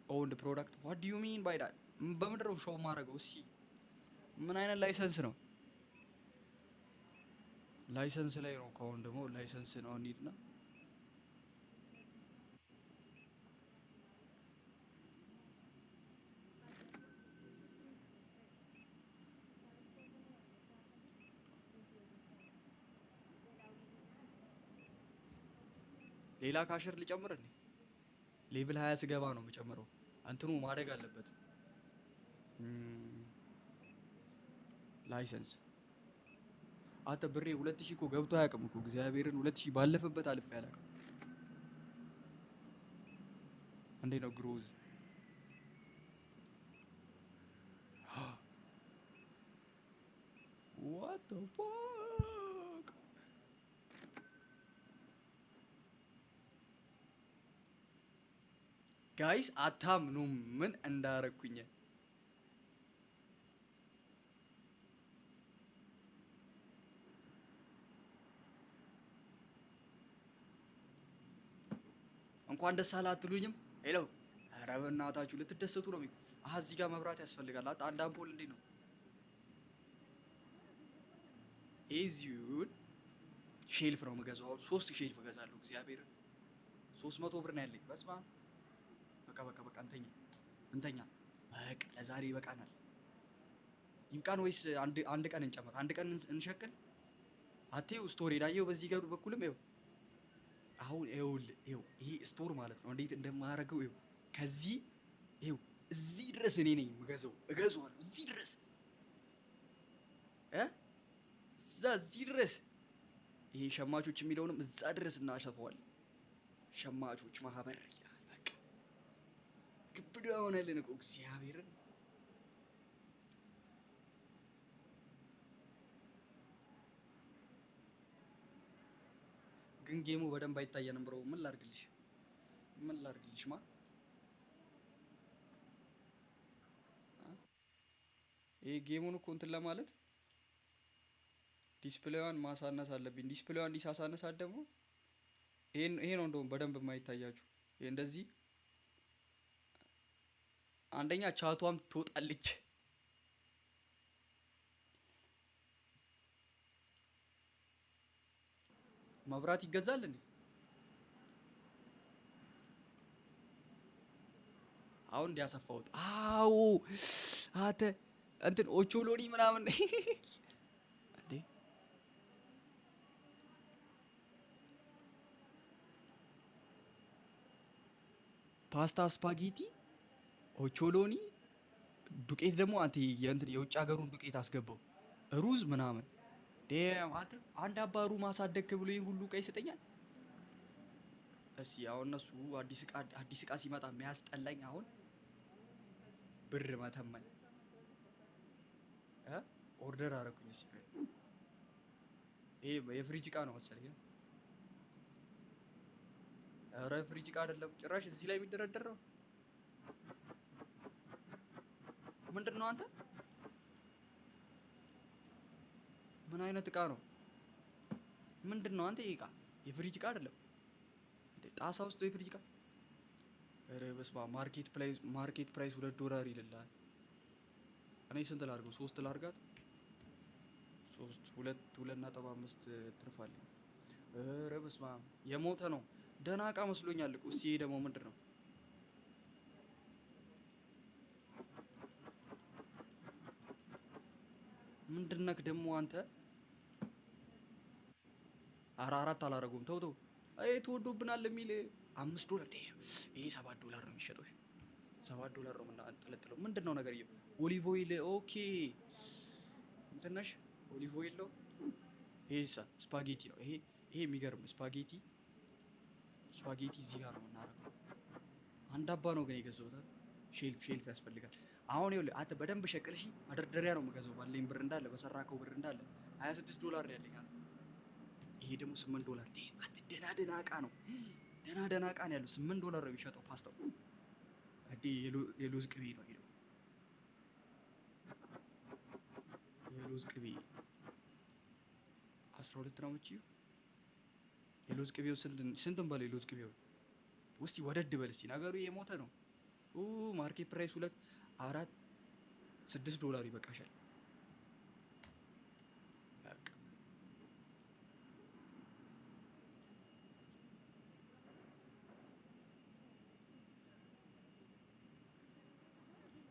ኦውንድ ፕሮዳክት ዋት ዱ ዩ ሚን ባይ ዳት? በምድረው ሾው ማድረገው እስኪ ምን አይነት ላይሰንስ ነው? ላይሰንስ ላይ ነው። ከአሁን ደግሞ ላይሰንስ ነው እንሂድና ሌላ ካሸር ልጨምር እንዴ? ሌቭል 20 ስገባ ነው የምጨምረው። እንትኑ ማደግ አለበት። ላይሰንስ አተ ብሬ 2000 እኮ ገብቶ አያውቅም እኮ እግዚአብሔርን 2000 ባለፈበት አልፌ አላውቅም። እንዴ ነው ግሮዝ what the fuck ጋይስ አታምኑም ምን እንዳረኩኝ። እንኳን ደስ አላህ አትሉኝም? ሄሎ ኧረ በእናታችሁ ልትደሰቱ ነው። እዚህ ጋር መብራት ያስፈልጋል። አንድ አምፖል እንዴ ነው ኤዚዩን ሼልፍ ነው የምገዛው። 3 ሼልፍ እገዛለሁ። እግዚአብሔር 300 ብር ነው ያለኝ። በስመ አብ በቃ እንተኛ በቃ ለዛሬ ይበቃናል። ይብቃን ወይስ አንድ ቀን እንጨምር? አንድ ቀን እንሸቅል። አቴው ስቶሪ ዳየው በዚህ ጋር በኩልም ይኸው አሁን ይኸው ይሄ ስቶር ማለት ነው። እንዴት እንደማያደርገው ይኸው ከዚህ ይኸው እዚህ ድረስ እኔ ነኝ እገዛዋለሁ። እዚህ ድረስ እዚህ ድረስ ይሄ ሸማቾች የሚለውንም እዛ ድረስ እናሸፈዋለን። ሸማቾች ማህበር ይላል። በቃ ግብዳ ሆነልን እኮ እግዚአብሔርን። ግን ጌሙ በደንብ አይታየንም ብሮ። ምን ላድርግልሽ ማ ይሄ ጌሙን እኮ እንትን ለማለት ዲስፕሌዋን ማሳነስ አለብኝ። ዲስፕሌዋን እንዲሳሳነሳት ደግሞ ይሄ ነው እንደውም በደንብ የማይታያችሁ። ይሄ እንደዚህ አንደኛ ቻቷም ትወጣለች። መብራት ይገዛል እንዴ? አሁን እንዲያሰፋውት። አዎ አተ እንትን ኦቾሎኒ ምናምን እንዴ ፓስታ፣ ስፓጌቲ፣ ኦቾሎኒ ዱቄት ደግሞ አንተ የውጭ ሀገሩን ዱቄት አስገባው። ሩዝ ምናምን አንድ አባሩ ማሳደግ ብሎ ይሄን ሁሉ ቀይ ይሰጠኛል። እስኪ አሁን እነሱ አዲስ እቃ ሲመጣ የሚያስጠላኝ አሁን ብር መተመን ኦርደር አደረኩኝ። እስኪ ይሄ የፍሪጅ እቃ ነው መሰለኝ። ኧረ ፍሪጅ እቃ አይደለም ጭራሽ እዚህ ላይ የሚደረደር ነው። ምንድን ነው አንተ? ምን አይነት እቃ ነው? ምንድን ነው አንተ? ይሄ እቃ የፍሪጅ እቃ አይደለም። ጣሳ ውስጥ የፍሪጅ እቃ። ኧረ በስመ አብ። ማርኬት ፕራይስ $2 ይልልሃል። እኔ ስንት ላድርገው? 3 ላድርጋት። 2.5 ትርፍ አለኝ። ኧረ በስመ አብ የሞተ ነው። ደህና እቃ መስሎኛል እኮ። እስኪ ይሄ ደግሞ ምንድን ነው? ምንድን ነክ ደግሞ አንተ? አራት አላረጉም። ተው አይ ተወዶብናል የሚል $5 ይሄ $7 ነው የሚሸጠው። $7 ነው የምናንጠለጥለው። ምንድን ነው ነገር? ኦሊቭ ኦይል ኦኬ። እንትነሽ ኦሊቭ ኦይል ነው ይሄ። ስፓጌቲ ነው ይሄ የሚገርም ስፓጌቲ እዚህ ጋር ነው የምናደርገው። አንድ አባ ነው ግን የገዛሁት። ሼልፍ ያስፈልጋል። አሁን ይኸውልህ አንተ በደንብ ሸቅል። እሺ መደርደሪያ ነው የምገዛው። ባለኝ ብር እንዳለ በሰራከው ብር እንዳለ $26 ነው ያለኝ። ይሄ ደግሞ $8 አንተ ደህና እቃ ነው። ደህና እቃ ነው ያለው። $8 ነው የሚሸጠው ፓስታው። አዲ የሎዝ ቅቤ ነው ይሄ። የሎዝ ቅቤ 12 ነው የምትችይው? የሎዝ ቅቤው ስንትን በለው የሎዝ ቅቤው ውስጥ ወደድ በል እስቲ። ነገሩ የሞተ ነው። ማርኬት ፕራይስ 2 4 $6 ይበቃሻል።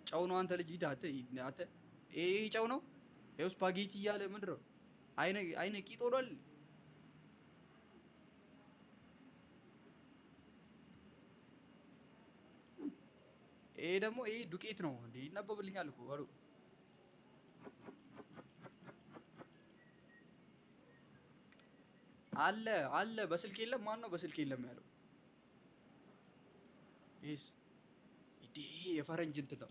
ጨው ነው አንተ ልጅ ሂድ አንተ ይሄ ጨው ነው። ይኸው ስፓጌቲ እያለ ምንድን ነው አይነ ቂጥ ሆኗል። ይሄ ደግሞ ይሄ ዱቄት ነው እንዴ? ይነበብልኛል እኮ ወሩ አለ አለ። በስልክ የለም። ማን ነው በስልክ የለም ያለው? ይሄ የፈረንጅ እንትን ነው።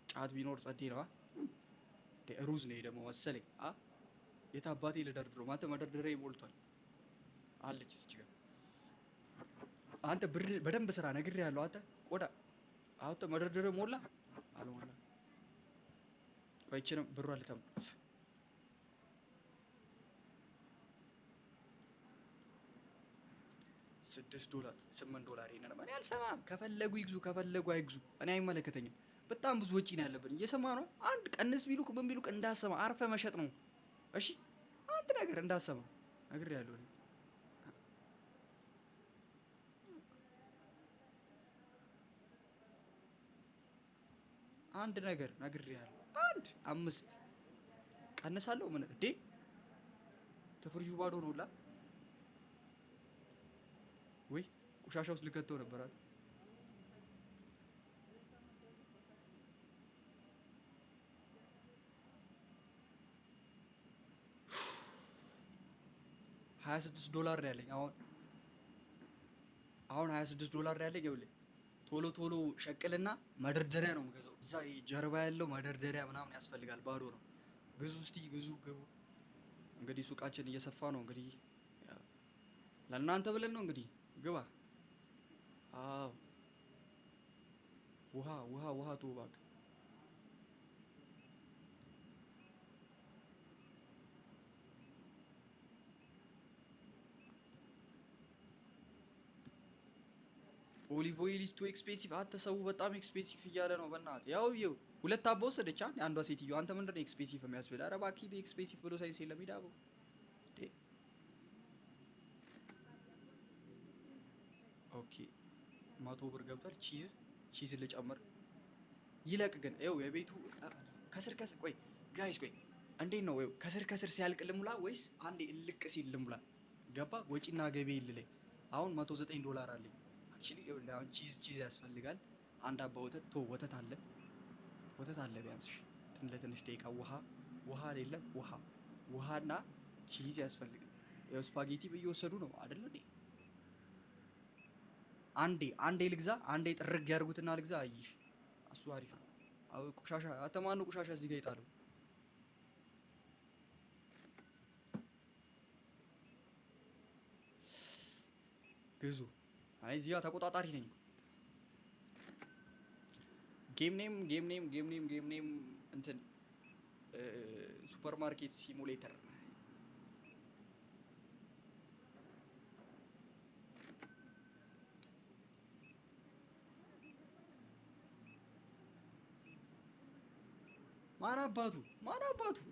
ጫት ቢኖር ጸዴ ነው። ሩዝ ነው ደግሞ መሰለኝ። የት አባቴ ልደርድረው? አንተ መደርደሪያ ሞልቷል አለች እዚህ ጋር። አንተ ብር በደንብ ስራ ነግሬሃለሁ። አንተ ቆዳ አንተ መደርደሪያ ሞላ አልሞላ? ቆይቼ ነው ብሩ አልተም $6 $8 ይሄን እኔ አልሰማም። ከፈለጉ ይግዙ ከፈለጉ አይግዙ እኔ አይመለከተኝም። በጣም ብዙ ወጪ ነው ያለብን። እየሰማ ነው። አንድ ቀንስ ቢሉክ ምን ቢሉክ እንዳሰማ አርፈ መሸጥ ነው። እሺ አንድ ነገር እንዳሰማ ነግሬሃለሁ። አንድ ነገር ነግሬሃለሁ። አንድ 5 ቀንሳለሁ። ምን እንዴ ተፍሪጁ ባዶ ነውላ ወይ ቆሻሻ ውስጥ ልከተው ነበር አይደል? $26 ነው ያለኝ አሁን $26 ነው ያለኝ። ይኸውልህ ቶሎ ሸቅልና መደርደሪያ ነው የምገዛው። እዛ ጀርባ ያለው መደርደሪያ ምናምን ያስፈልጋል። ባዶ ነው። ግዙ እስቲ ግዙ ግቡ። እንግዲህ ሱቃችን እየሰፋ ነው። እንግዲህ ለእናንተ ብለን ነው እንግዲህ ግባ። አዎ ውሃ ተወባክ ኦሊቭ ኦይል ኢዝ ቱ ኤክስፔንሲቭ። አተሰው በጣም ኤክስፔንሲቭ እያለ ነው። በእናትህ ያው 2 አባ ወሰደች አንዷ ሴትዮ። አንተ ምንድን ነው ኤክስፔንሲቭ የሚያስብል? ኧረ እባክህ ኤክስፔንሲቭ ብሎ ሳይንስ የለም። ሂዳቦ ኦኬ 100 ብር ገብቷል። ቺዝ ልጨምር ይለቅ ግን ይኸው የቤቱ ከስር ቆይ ጋይስ ቆይ እንዴት ነው? ይኸው ከስር ሲያልቅ ልሙላ ወይስ አንዴ እልቅ ሲል ልሙላ? ገባ ወጪና ገቢ ይልልኝ። አሁን $109 አለኝ። አክቹሊ አሁን ቺዝ ያስፈልጋል። አንድ አባ ወተት አለ ቢያንስ ለትንሽ ደቂቃ ውሃ የለም ውሃና ቺዝ ያስፈልጋል። ያው ስፓጌቲ እየወሰዱ ነው አይደል እንዴ? አንዴ ልግዛ። አንዴ ጥርግ ያርጉትና ልግዛ። አይሽ እሱ አሪፍ ነው። አው ቆሻሻ አተማኑ ቆሻሻ እዚህ ጋር ይጣሉ። ግዙ። አይ እዚህ ጋር ተቆጣጣሪ ነኝ። ጌም ኔም እንትን ሱፐርማርኬት ሲሙሌተር ማን አባቱ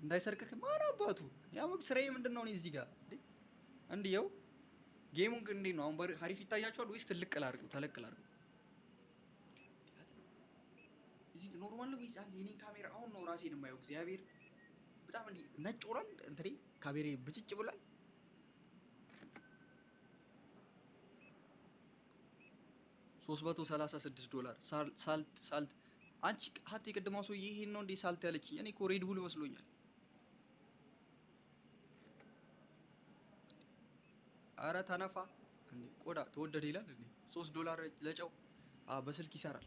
እንዳይሰርቅክ ማን አባቱ ያው ስራዬ ምንድነው? እኔ እዚህ ጋር እንዲየው ጌሙን ግን እንዴት ነው አሁን ሀሪፍ ይታያችኋል ወይስ ተለቅ ላድርገው? እዚህ ኖርማል ነው ወይስ አንዴ የኔ ካሜራ አሁን ነው ራሴን የማየው? እግዚአብሔር በጣም እንዴ ነጭ ሆኗል። እንትኔ ካሜራዬ ብጭጭ ብሏል። $336 ሳልት አንቺ ሀት የቀደማው ሰው ይሄን ነው እንዴ ሳልት ያለችኝ? እኔ እኮ ሬድ ቡል መስሎኛል። አረ ተነፋ እንዴ ቆዳ ተወደደ ይላል እንዴ? $3 ለጨው በስልክ ይሰራል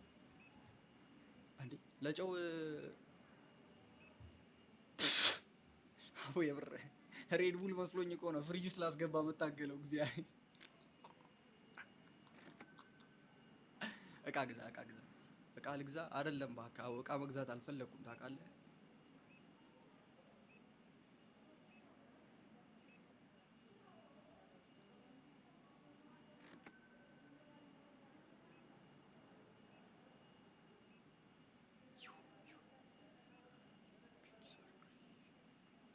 እንዴ? ለጨው አዎ የብር ሬድ ቡል መስሎኝ እኮ ነው ፍሪጅ ውስጥ ላስገባ መታገለው። እግዚአብሔር እቃ ግዛ እቃ ልግዛ አይደለም እባክህ። እቃ መግዛት አልፈለኩም ታውቃለህ።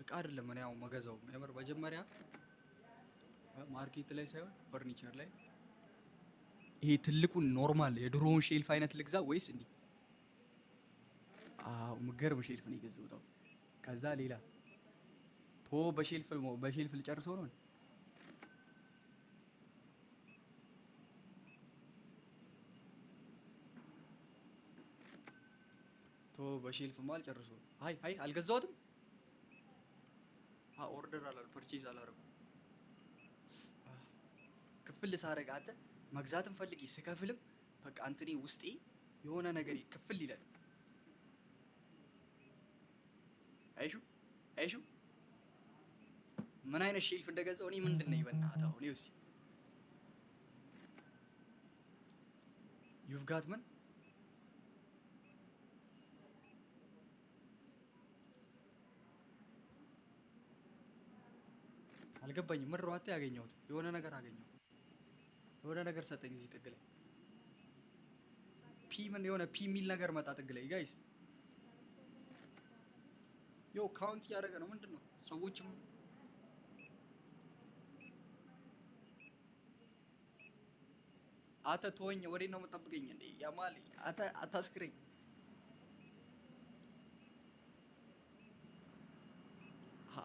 እቃ አይደለም እኔ ያው መገዛው የምር መጀመሪያ ማርኬት ላይ ሳይሆን ፈርኒቸር ላይ ይሄ ትልቁን ኖርማል የድሮውን ሼልፍ አይነት ልግዛ ወይስ እንዲህ? አዎ ምገርም ሼልፍ ነው የገዛሁት። ከዛ ሌላ በሼልፍ ልጨርሰው ነው። በሼልፍማ አልጨርሰውም። አይ አልገዛሁትም። ኦርደር ፐርቼዝ አላደረኩም። ክፍል ሳረግ አንተ መግዛትም ፈልጌ ስከፍልም በቃ እንትኔ ውስጤ የሆነ ነገር ክፍል ይላል። አይሹ ምን አይነት ሼልፍ እንደገዛው እኔ ምንድን ነኝ በእናትህ አሁን ይኸውስ you've got ምን አልገባኝም። ምን ሯቴ ያገኘሁት የሆነ ነገር አገኘሁ። የሆነ ነገር ሰጠኝ እዚህ ጥግ ላይ የሆነ ፒ የሚል ነገር መጣ ጥግ ላይ ጋይስ። ካውንት እያደረገ ነው። ምንድን ነው ሰዎችም አተ ተወኝ። ወዴት ነው የምጠብቀኝ እንዴ? ያማል አታስክረኝ።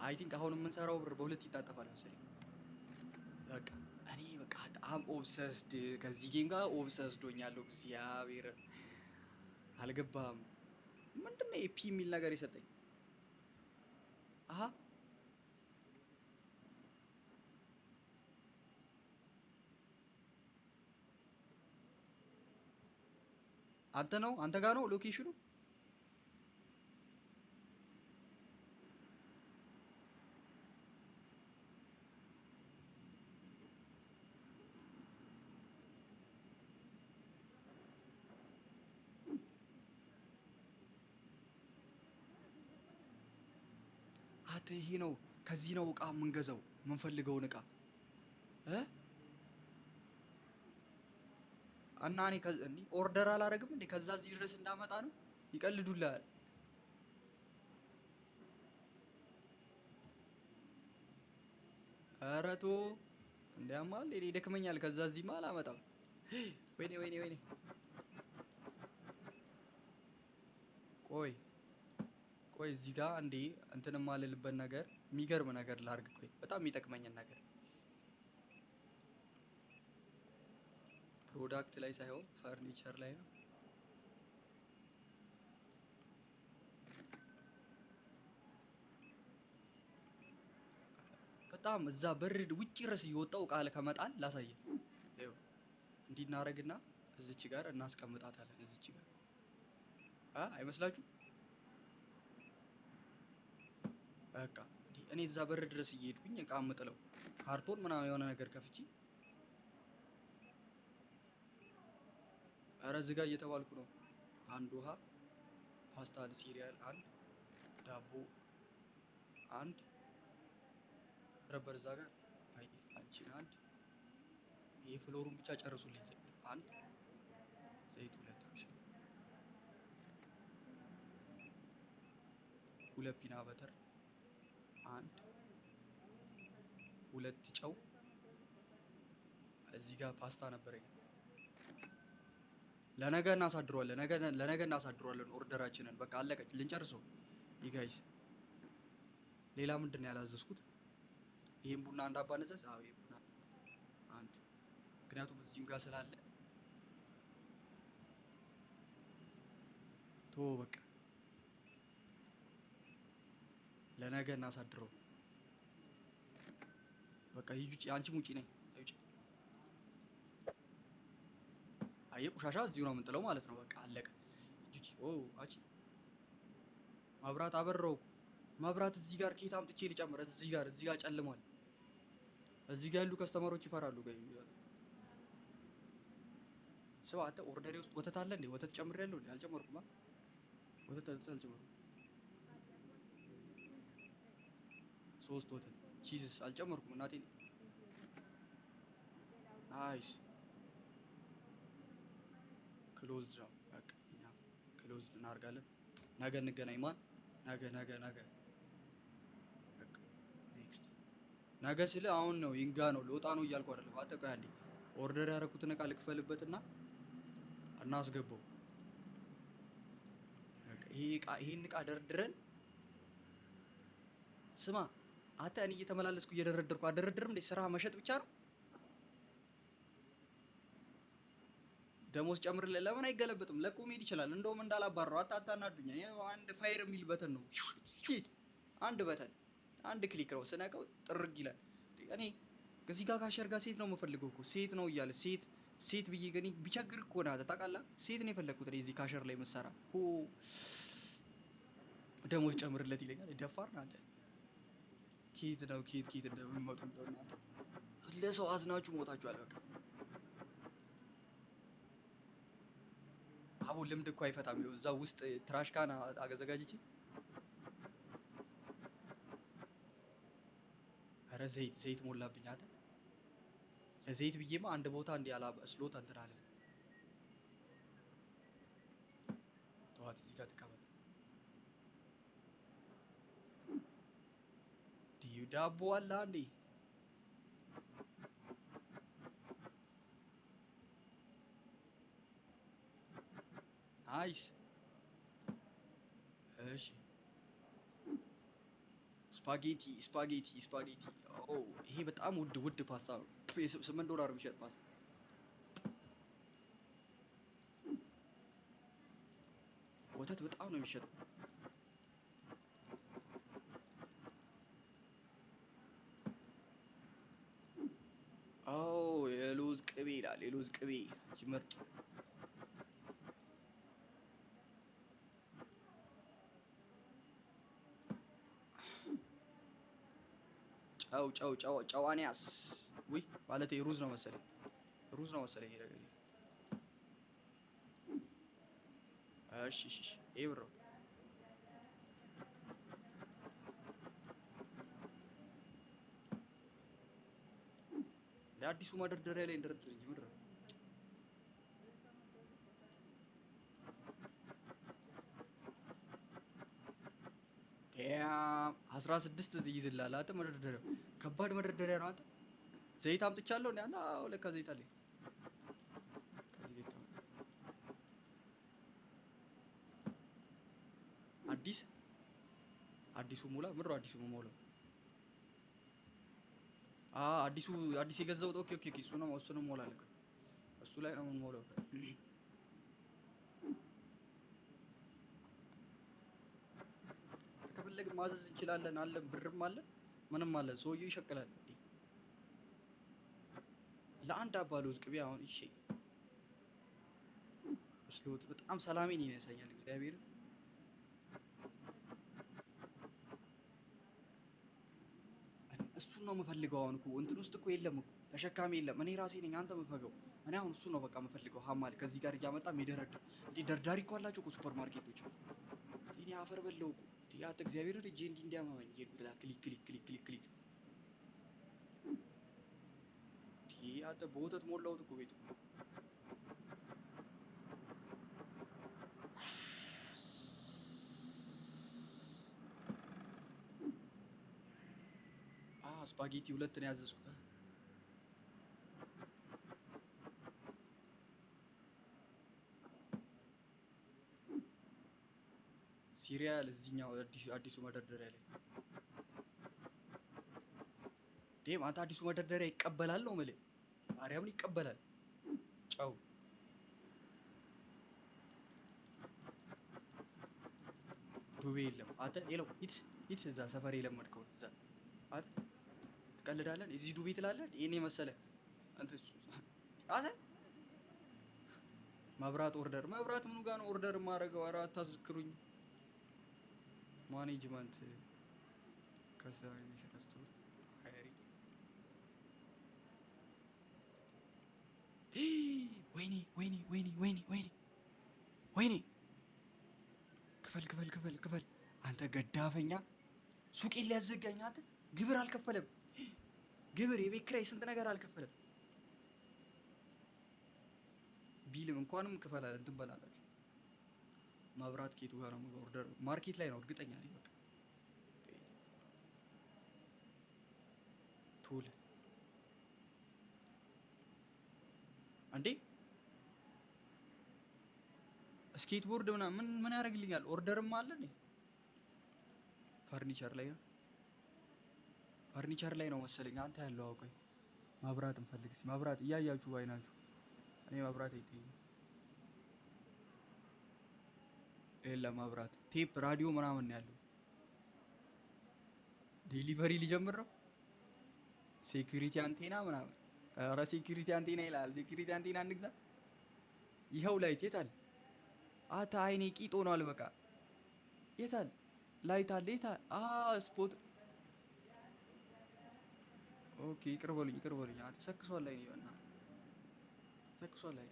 አይ ቲንክ አሁን የምንሰራው ብር በሁለት ይታጠፋል መሰለኝ። በቃ እኔ በቃ በጣም ኦብሰስድ ከዚህ ጌም ጋር ኦብሰስድ ሆኛለሁ። እግዚአብሔር አልገባም። ምንድነው ኤፒ የሚል ነገር የሰጠኝ? አንተ ጋር ነው ሎኬሽኑ? ይሄ ነው። ከዚህ ነው እቃ የምንገዛው የምንፈልገውን እቃ እና እኔ ኦርደር አላረግም እንዴ? ከዛ እዚህ ድረስ እንዳመጣ ነው ይቀልዱልሃል። ኧረ ተው እንዲያማል እኔ ይደክመኛል። ከዛ እዚህማ አላመጣም። ወይኔ ቆይ እዚህ ጋር እንዴ እንትን የማልልበት ነገር የሚገርም ነገር ላርግ። ቆይ በጣም የሚጠቅመኝን ነገር ፕሮዳክት ላይ ሳይሆን ፈርኒቸር ላይ ነው። በጣም እዛ በርድ ውጪ ድረስ እየወጣው ቃል ከመጣል ላሳየ። ይኸው እንዲህ እናደርግና እዚች ጋር እናስቀምጣታለን። እዚች ጋር አይመስላችሁ? በቃ እኔ እዛ በርድ ድረስ እየሄድኩኝ እቃ የምጥለው ካርቶን ምናምን የሆነ ነገር ከፍቼ ኧረ ዝጋ እየተባልኩ ነው። አንድ ውሃ፣ ፓስታ፣ ሲሪያል አንድ፣ ዳቦ አንድ፣ ረበር እዛ ጋር አንቺን አንድ። ይሄ ፍሎሩን ብቻ ጨርሱልኝ። አንድ ዘይት ሁለት ፒና በተር አንድ፣ ሁለት ጨው። እዚህ ጋር ፓስታ ነበረኝ። ለነገ እናሳድሯለን ኦርደራችንን። በቃ አለቀች፣ ልንጨርሰው። ይጋይስ ሌላ ምንድን ነው ያላዘዝኩት? ይሄን ቡና አንድ አባ ነዘዝ። ይሄ ቡና አንድ፣ ምክንያቱም እዚህም ጋር ስላለ በቃ ለነገ እናሳድረው። በቃ ይጁጭ አንቺም ውጪ ነኝ። አየ ቆሻሻ እዚሁ ነው የምንጥለው ማለት ነው። በቃ አለቀ። ይጁጭ አቺ መብራት አበረው። መብራት እዚህ ጋር ከየት አምጥቼ ልጨምር? እዚህ ጋር ጨልሟል። እዚህ ጋር ያሉ ከስተመሮች ይፈራሉ። ስማ አንተ ኦርደሬ ውስጥ ወተት አለ እንዴ? ወተት ጨምሬያለሁ እንዴ? አልጨመርኩም። ወተት አልጨመርኩም። 3 ወተት ቺዝስ አልጨመርኩም። እናቴ ናይስ ክሎዝድ ነው። በቃ እኛ ክሎዝድ እናደርጋለን። ነገ እንገናኝ። ማን ነገ በቃ ኔክስት ነገ ስለ አሁን ነው ይንጋ ነው ልወጣ ነው እያልኩ አይደለም። አጠቃ ያለ ኦርደር ያደረኩትን እቃ ልክፈልበትና እናስገባው። በቃ ይሄን እቃ ደርድረን ስማ አንተ እኔ እየተመላለስኩ እየደረደርኩ አደረድርም እንዴ? ስራ መሸጥ ብቻ ነው። ደሞዝ ጨምር ለምን አይገለበጥም? ለቆ መሄድ ይችላል። እንደውም እንዳላባረው አታናዱኝ። አንድ ፋይር የሚል በተን ነው ስኪት አንድ በተን አንድ ክሊክ ነው ስነቀው ጥርግ ይላል። እኔ ከዚህ ጋር ካሸር ጋር ሴት ነው የምፈልገው እኮ ሴት ነው እያለ ሴት ብዬ ግን ቢቸግር እኮ ነው ታውቃለህ። ሴት ነው የፈለኩት እኔ እዚህ ካሸር ላይ መሰራ ሆ ደሞዝ ጨምርለት ይለኛል። ደፋር ነው አንተ። ኬት እንደምመጡ እንደሆነ ለሰው አዝናችሁ ሞታችኋል። በቃ አቦ ልምድ እኮ አይፈታም። ይኸው እዛ ውስጥ ትራሽ ካን አዘጋጅቼ ኧረ ዘይት ሞላብኝ አንተ። ለዘይት ብዬማ አንድ ቦታ እንዲህ ስሎት እንትን አለ። ተዋት እዚህ ጋር ተቀመጥ። ዳቦ አለ አንዴ ናይስ። እሺ ስፓጌቲ ኦ ይሄ በጣም ውድ ፓስታ ነው። $8 የሚሸጥ ፓስታ ወተት በጣም ነው የሚሸጠው። ኦ የሎዝ ቅቤ ይላል። የሎዝ ቅቤ ሲመርጥ ጨዋንያስ ወይ ማለት ሩዝ ነው መሰለኝ። ይሄ ነገር እሺ ይሄ ብሮ ለአዲሱ መደርደሪያ ላይ እንደረድረኝ ምድር 16 ይይዝልሃል። አንተ መደርደሪያው ከባድ መደርደሪያ ነው። አንተ ዘይት አምጥቻለሁ እንዴ? አንተ አዎ ለካ ዘይት አለኝ። አዲሱ ሙላ ምድር አዲሱ ሙላ አዲስ የገዛሁት ኦኬ እሱ ነው ሞላ ለካ እሱ ላይ ነው ሞላው። ከፈለግን ማዘዝ እንችላለን። አለን ብርም አለን ምንም አለን። ሰውዬው ይሸቅላል እንዴ ለአንድ አባሎዝ ቅቤ አሁን እሺ ስሎት በጣም ሰላሜን ይነሳኛል። እግዚአብሔር እሱን ነው የምፈልገው። አሁን እኮ እንትን ውስጥ እኮ የለም እኮ ተሸካሚ የለም። እኔ ራሴ ነኝ አንተ የምፈገው። እኔ አሁን እሱን ነው በቃ የምፈልገው። ሀማል ከዚህ ጋር እያመጣ የሚደረድር እንዴ ደርዳሪ እኮ አላቸው እኮ ሱፐር ማርኬቶች። እኔ አፈር በለው እኮ ያተ እግዚአብሔር እጄ እንዲያማማኝ ይሄዱላ ክሊክ ያተ በወተት ሞላሁት እኮ ቤቱ። ስፓጌቲ 2 ነው ያዘዝኩት። ሲሪያል እዚህኛው አዲሱ መደርደሪያ ላይ ዴም አንተ አዲሱ መደርደሪያ ይቀበላል ነው ማለት አሪያምን ይቀበላል። ጫው ዱቤ የለም አንተ የለው ሂድ እዛ ሰፈር የለመድከው እዛ አንተ ትቀልዳለህ። እዚህ ዱቤ ትላለህ። እኔ መሰለ አንተ አንተ መብራት ምኑ ጋር ነው ኦርደር ማድረገው? ኧረ አታዝክሩኝ። ማኔጅመንት ከዛ ይሸከስቱ ሃይሪ ወይኔ መዳፈኛ ሱቄን ሊያዘጋኝ አንተ ግብር አልከፈለም። ግብር የቤት ኪራይ ስንት ነገር አልከፈለም። ቢልም እንኳንም ክፈላል እንትን በላላችሁ። መብራት ኬቱ ጋር ነው ኦርደር ማርኬት ላይ ነው እርግጠኛ ነኝ። በቃ ቱል እንዴ ስኬት ቦርድ ምናምን ምን ያደርግልኛል? ኦርደርም አለ እንዴ? ፈርኒቸር ላይ ነው መሰለኝ አንተ ያለው አውቀኝ። መብራት እንፈልግ እስኪ መብራት እያያችሁ ባይናችሁ። እኔ መብራት አይተኝ የለም መብራት ቴፕ ራዲዮ ምናምን ነው ያለው። ዴሊቨሪ ሊጀምር ነው። ሴኩሪቲ አንቴና ምናምን ኧረ ሴኩሪቲ አንቴና ይላል። ሴኩሪቲ አንቴና እንግዛ። ይኸው ላይት የታል? አታ አይኔ ቂጥ ሆኗል። በቃ የታል ላይት አለ? የታል? ስፖት ኦኬ። ይቅር በሉኝ ተሰክሷል። ላይ ነው ተሰክሷል። ላይ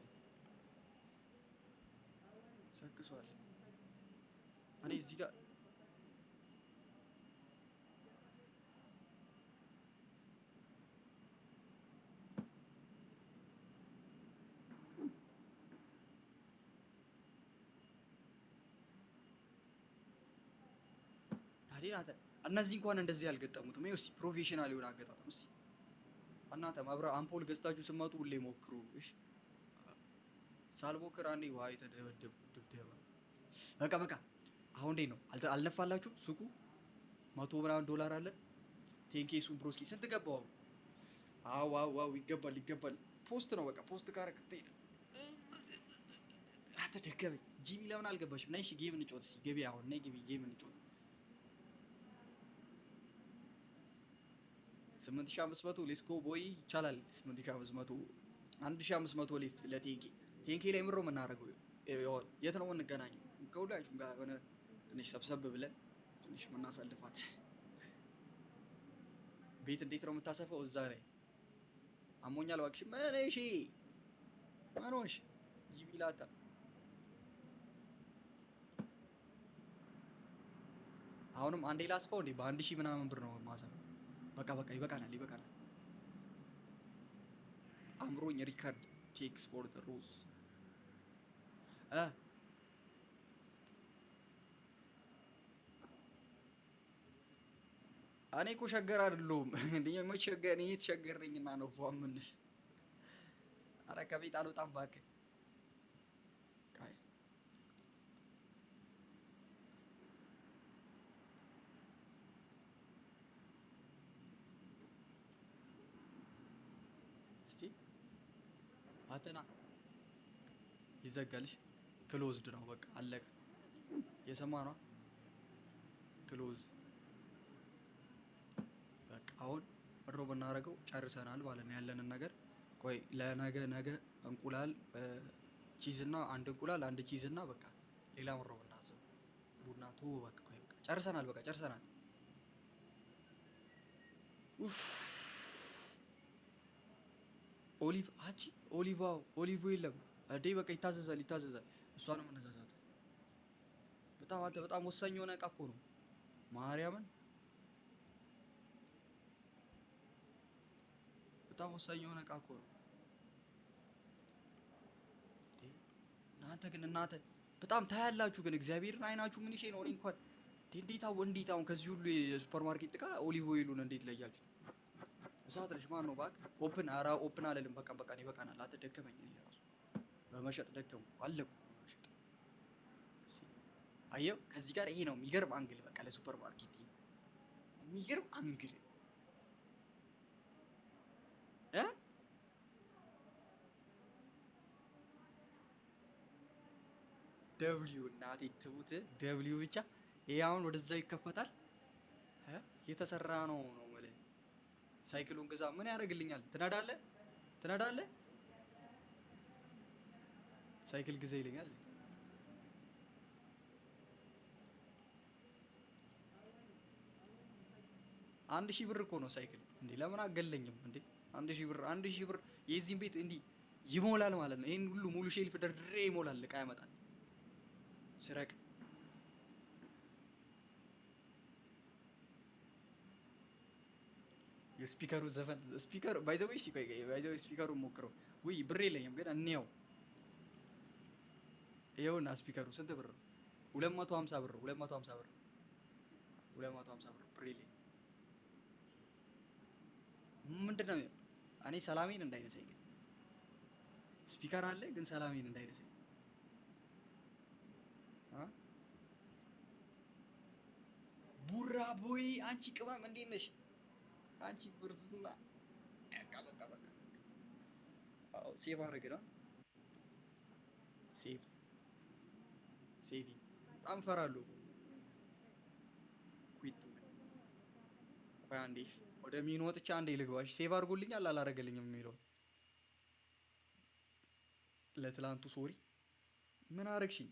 ተሰክሷል። እኔ እዚህ ጋር እነዚህ እንኳን እንደዚህ ያልገጠሙትም። ይኸው እስኪ ፕሮፌሽናል የሆነ አገጣጠም እስኪ እናንተ መብራት አምፖል ገዝታችሁ ስትመጡ ሁሌ ሞክሩ እሺ። ሳልሞክር አንዴ ውሃ የተደበደብኩ ድብደባ። በቃ አሁን እንዴት ነው? አልነፋላችሁም? ሱቁ $100 አለ። ቴንኬ ሱን ብሮስኪ ስንት ገባው? ዋው ይገባል። ፖስት ነው በቃ ፖስት ካረክ ትሄድ። አትደገበኝ። ጂሚ ለምን አልገባሽም? ነይ እሺ ጌም እንጫወት እስኪ። ገቢ አሁን ነይ ግቢ ጌም እንጫወት። 8500 ሌትስ ጎ ቦይ ይቻላል። 8500 1500 ሌፍት ለቴንኬ ላይ ምሮ የምናደርገው የት ነው የምንገናኘው? ከሁላችሁም ጋር ሆነ ትንሽ ሰብሰብ ብለን ትንሽ የምናሳልፋት ቤት እንዴት ነው የምታሰፈው? እዛ ላይ አሞኛል እባክሽ። ምን እሺ ማን ሆንሽ? ጂቢላታ አሁንም አንዴ ላስፋው እንዴ? በ1000 ምናምን ብር ነው ማሰብ። በቃ ይበቃናል። አምሮኝ ሪካርድ ቴክስ ፎር ዘ ሮዝ እኔ እኮ ሸገር አይደለሁም እንዴ? መቸገር እኔ የተሸገረኝና ነው ፏምንሽ። አረ ከቤት አልወጣም እባክህ። እስቲ አተና ይዘጋልሽ። ክሎዝድ ነው በቃ አለቀ። የሰማ ነው ክሎዝ። በቃ አሁን እሮ ብናደርገው ጨርሰናል ማለት ነው ያለንን ነገር። ቆይ ለነገ እንቁላል ቺዝ እና አንድ እንቁላል አንድ ቺዝ እና በቃ ሌላ ምሮ ብናስብ ቡና ቱ በቃ ጨርሰናል። ኡፍ ኦሊቭ የለም እንዴ? በቃ ይታዘዛል። እሷንም እነዛዛት። በጣም ወሳኝ የሆነ እቃ እኮ ነው ማርያምን። በጣም ወሳኝ የሆነ እቃ እኮ ነው። እናንተ በጣም ታያላችሁ ግን እግዚአብሔርን አይናችሁ ምን ይሄ ነው? እኔ እንኳን እንዴት አሁን ከዚህ ሁሉ የሱፐር ማርኬት እቃ ኦሊቭ ኦይሉን እንዴት ለያችሁ? እሳት ነሽ ማን ነው እባክህ? ኦፕን አለልም። በቃ ይበቃናል። አትደከመኝ። እኔ ራሱ በመሸጥ ደከምኩ አለኩ በመሸጥ። አየው ከዚህ ጋር ይሄ ነው የሚገርም አንግል። በቃ ለሱፐር ማርኬት የሚገርም አንግል ደብሊው እናቴ ትሙት ደብሊው ብቻ። ይሄ አሁን ወደዛ ይከፈታል። የተሰራ ነው ማለት ሳይክሉን ግዛ ምን ያደርግልኛል? ትነዳለህ ሳይክል ግዛ ይለኛል። 1000 ብር እኮ ነው ሳይክል እንዴ! ለምን አገለኝም እንዴ? 1000 ብር የዚህን ቤት እንዲህ ይሞላል ማለት ነው። ይሄን ሁሉ ሙሉ ሼልፍ ደርድሬ ይሞላል። እቃ ያመጣል። ስረቅ የስፒከሩ ዘፈን ስፒከር ባይዘው እሺ ቆይ ባይዘው ስፒከሩ ሞክረው ውይ ብር የለኝም ግን እንየው ይኸውና ስፒከሩ ስንት ብር ነው 250 ብር 250 ብር 250 ብር ብር የለኝም ምንድነው እኔ ሰላሜን እንዳይነሳኝ ስፒከር አለ ግን ሰላሜን እንዳይነሳኝ ቡራ ቦይ አንቺ ቅመም እንዴት ነሽ አንቺ ብርዝና በቃ አዎ ሴቭ አድርገና ሴቭ በጣም ፈራለሁ ኩዊት ቆይ አንዴ ወደ ሚን ወጥቼ አንዴ ልግባሽ ሴቭ አድርጎልኛል አላረገልኝም የሚለው ለትላንቱ ሶሪ ምን አረግሽኝ